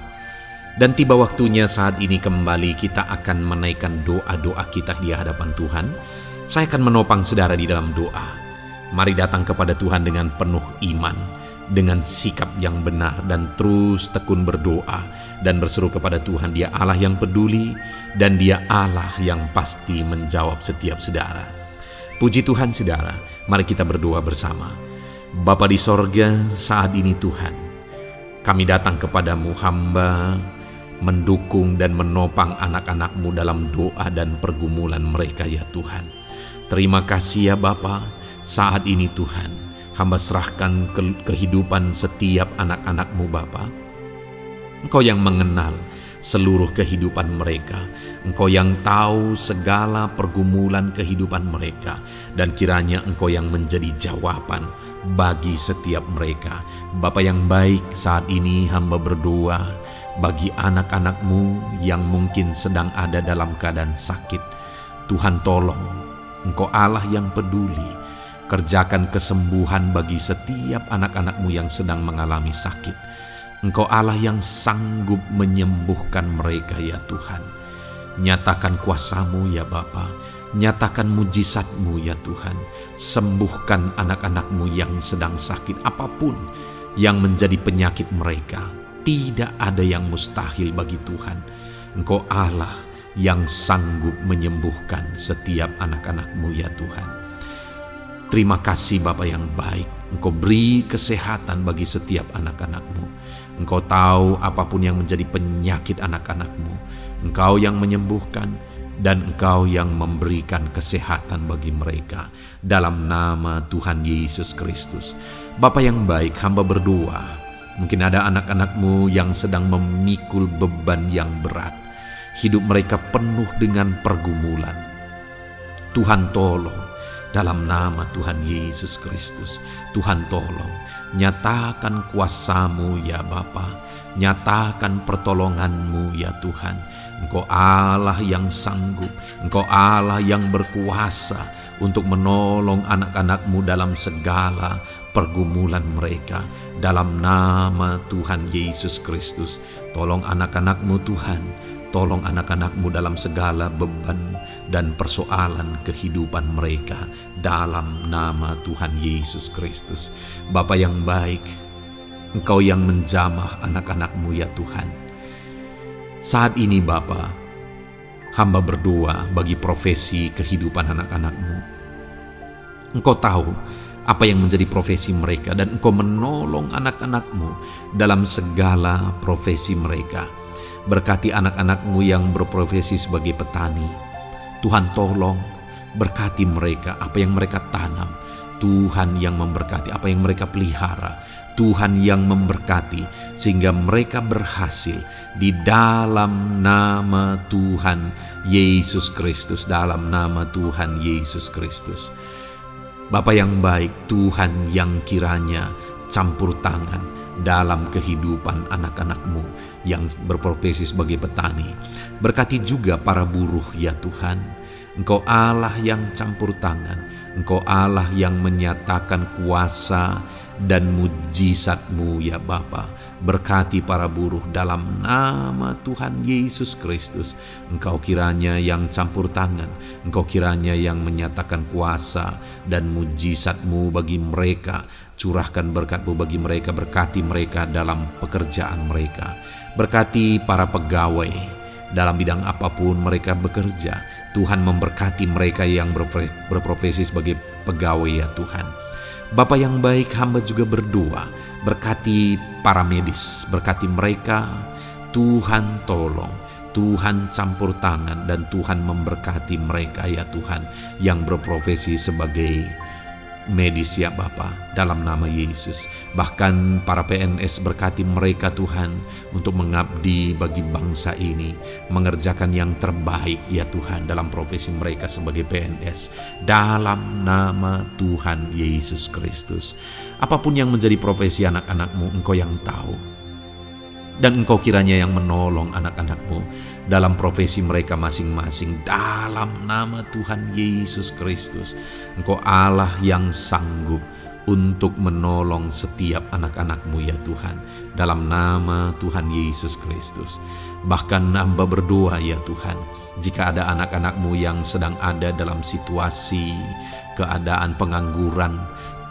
Dan tiba waktunya saat ini kembali kita akan menaikkan doa-doa kita di hadapan Tuhan. Saya akan menopang saudara di dalam doa. Mari datang kepada Tuhan dengan penuh iman, dengan sikap yang benar, dan terus tekun berdoa dan berseru kepada Tuhan. Dia Allah yang peduli dan Dia Allah yang pasti menjawab setiap saudara. Puji Tuhan saudara, mari kita berdoa bersama. Bapa di sorga, saat ini Tuhan, kami datang kepadamu, hamba mendukung dan menopang anak-anak-Mu dalam doa dan pergumulan mereka ya Tuhan. Terima kasih ya Bapa, saat ini Tuhan, hamba serahkan kehidupan setiap anak-anak-Mu Bapa. Engkau yang mengenal seluruh kehidupan mereka. Engkau yang tahu segala pergumulan kehidupan mereka. Dan kiranya Engkau yang menjadi jawaban bagi setiap mereka. Bapa yang baik, saat ini hamba berdoa bagi anak-anak-Mu yang mungkin sedang ada dalam keadaan sakit. Tuhan tolong, Engkau Allah yang peduli. Kerjakan kesembuhan bagi setiap anak-anak-Mu yang sedang mengalami sakit. Engkau Allah yang sanggup menyembuhkan mereka ya Tuhan. Nyatakan kuasa-Mu ya Bapa. Nyatakan mujizat-Mu ya Tuhan. Sembuhkan anak-anak-Mu yang sedang sakit, apapun yang menjadi penyakit mereka. Tidak ada yang mustahil bagi Tuhan. Engkau Allah yang sanggup menyembuhkan setiap anak-anak-Mu ya Tuhan. Terima kasih Bapa yang baik. Engkau beri kesehatan bagi setiap anak-anak-Mu. Engkau tahu apapun yang menjadi penyakit anak-anak-Mu. Engkau yang menyembuhkan dan Engkau yang memberikan kesehatan bagi mereka. Dalam nama Tuhan Yesus Kristus. Bapa yang baik, hamba berdoa. Mungkin ada anak-anak-Mu yang sedang memikul beban yang berat. Hidup mereka penuh dengan pergumulan. Tuhan tolong. Dalam nama Tuhan Yesus Kristus, Tuhan tolong, nyatakan kuasa-Mu ya Bapa, nyatakan pertolongan-Mu ya Tuhan. Engkau Allah yang sanggup, Engkau Allah yang berkuasa untuk menolong anak-anak-Mu dalam segala pergumulan mereka. Dalam nama Tuhan Yesus Kristus, tolong anak-anak-Mu Tuhan. Tolong anak-anak-Mu dalam segala beban dan persoalan kehidupan mereka. Dalam nama Tuhan Yesus Kristus. Bapa yang baik, Engkau yang menjamah anak-anak-Mu ya Tuhan. Saat ini Bapa, hamba berdoa bagi profesi kehidupan anak-anak-Mu. Engkau tahu apa yang menjadi profesi mereka, dan Engkau menolong anak-anak-Mu dalam segala profesi mereka. Berkati anak-anak-Mu yang berprofesi sebagai petani. Tuhan tolong, berkati mereka, apa yang mereka tanam. Tuhan yang memberkati apa yang mereka pelihara. Tuhan yang memberkati sehingga mereka berhasil di dalam nama Tuhan Yesus Kristus. Dalam nama Tuhan Yesus Kristus. Bapa yang baik, Tuhan yang kiranya campur tangan dalam kehidupan anak-anak-Mu yang berprofesi sebagai petani. Berkati juga para buruh ya Tuhan. Engkau Allah yang campur tangan. Engkau Allah yang menyatakan kuasa dan mujizat-Mu ya Bapa. Berkati para buruh dalam nama Tuhan Yesus Kristus. Engkau kiranya yang campur tangan. Engkau kiranya yang menyatakan kuasa dan mujizat-Mu bagi mereka. Curahkan berkat-Mu bagi mereka. Berkati mereka dalam pekerjaan mereka. Berkati para pegawai dalam bidang apapun mereka bekerja. Tuhan memberkati mereka yang berprofesi sebagai pegawai ya Tuhan. Bapa yang baik, hamba juga berdoa. Berkati para medis. Berkati mereka. Tuhan tolong. Tuhan campur tangan dan Tuhan memberkati mereka ya Tuhan yang berprofesi sebagai medis ya Bapa, dalam nama Yesus. Bahkan para PNS, berkati mereka Tuhan untuk mengabdi bagi bangsa ini, mengerjakan yang terbaik ya Tuhan dalam profesi mereka sebagai PNS, dalam nama Tuhan Yesus Kristus. Apapun yang menjadi profesi anak-anak-Mu, Engkau yang tahu. Dan Engkau kiranya yang menolong anak-anak-Mu dalam profesi mereka masing-masing dalam nama Tuhan Yesus Kristus. Engkau Allah yang sanggup untuk menolong setiap anak-anak-Mu ya Tuhan, dalam nama Tuhan Yesus Kristus. Bahkan hamba berdoa ya Tuhan, jika ada anak-anak-Mu yang sedang ada dalam situasi keadaan pengangguran,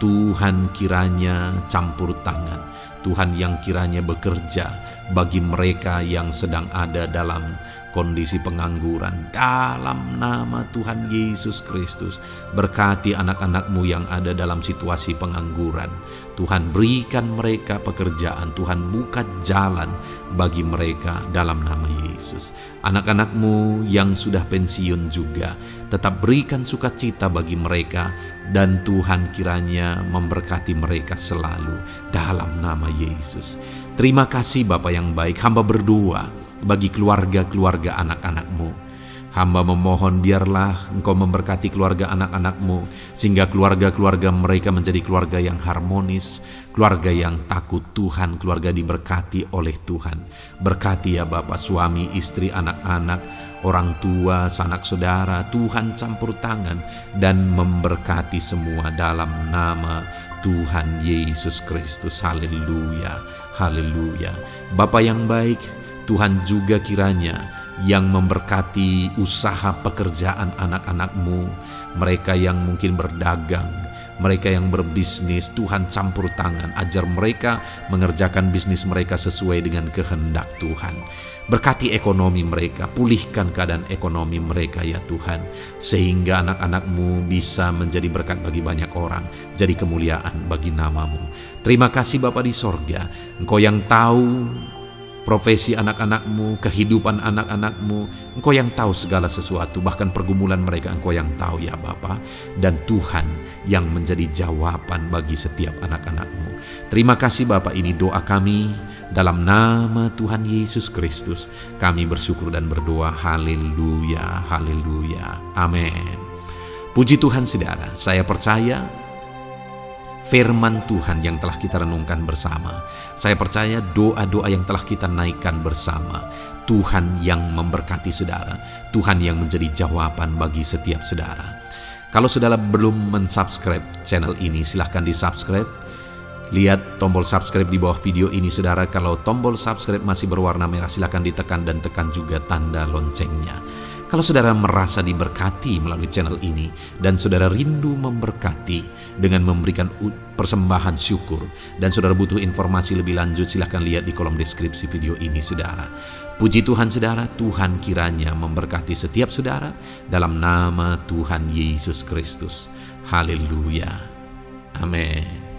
Tuhan kiranya campur tangan, Tuhan yang kiranya bekerja bagi mereka yang sedang ada dalam kondisi pengangguran. Dalam nama Tuhan Yesus Kristus, berkati anak-anak-Mu yang ada dalam situasi pengangguran. Tuhan berikan mereka pekerjaan, Tuhan buka jalan bagi mereka dalam nama Yesus. Anak-anak-Mu yang sudah pensiun juga, tetap berikan sukacita bagi mereka, dan Tuhan kiranya memberkati mereka selalu dalam nama Yesus. Terima kasih Bapa yang baik, hamba berdoa bagi keluarga-keluarga anak-anak-Mu. Hamba memohon biarlah Engkau memberkati keluarga anak-anak-Mu, sehingga keluarga-keluarga mereka menjadi keluarga yang harmonis, keluarga yang takut Tuhan, keluarga diberkati oleh Tuhan. Berkati ya Bapa, suami, istri, anak-anak, orang tua, sanak saudara, Tuhan campur tangan dan memberkati semua dalam nama Tuhan Yesus Kristus. Haleluya, haleluya. Bapa yang baik, Tuhan juga kiranya yang memberkati usaha pekerjaan anak-anak-Mu, mereka yang mungkin berdagang, mereka yang berbisnis. Tuhan campur tangan, ajar mereka mengerjakan bisnis mereka sesuai dengan kehendak Tuhan. Berkati ekonomi mereka, pulihkan keadaan ekonomi mereka ya Tuhan, sehingga anak-anak-Mu bisa menjadi berkat bagi banyak orang, jadi kemuliaan bagi nama-Mu. Terima kasih Bapa di sorga, Engkau yang tahu profesi anak-anak-Mu, kehidupan anak-anak-Mu. Engkau yang tahu segala sesuatu, bahkan pergumulan mereka Engkau yang tahu ya Bapa. Dan Tuhan yang menjadi jawaban bagi setiap anak-anak-Mu. Terima kasih Bapa, ini doa kami dalam nama Tuhan Yesus Kristus. Kami bersyukur dan berdoa. Haleluya, haleluya, amin. Puji Tuhan saudara, saya percaya firman Tuhan yang telah kita renungkan bersama, saya percaya doa-doa yang telah kita naikkan bersama, Tuhan yang memberkati saudara, Tuhan yang menjadi jawaban bagi setiap saudara. Kalau saudara belum mensubscribe channel ini, silahkan di-subscribe. Lihat tombol subscribe di bawah video ini saudara. Kalau tombol subscribe masih berwarna merah, silahkan ditekan dan tekan juga tanda loncengnya. Kalau saudara merasa diberkati melalui channel ini dan saudara rindu memberkati dengan memberikan persembahan syukur, dan saudara butuh informasi lebih lanjut, silahkan lihat di kolom deskripsi video ini saudara. Puji Tuhan saudara, Tuhan kiranya memberkati setiap saudara dalam nama Tuhan Yesus Kristus. Haleluya, amin.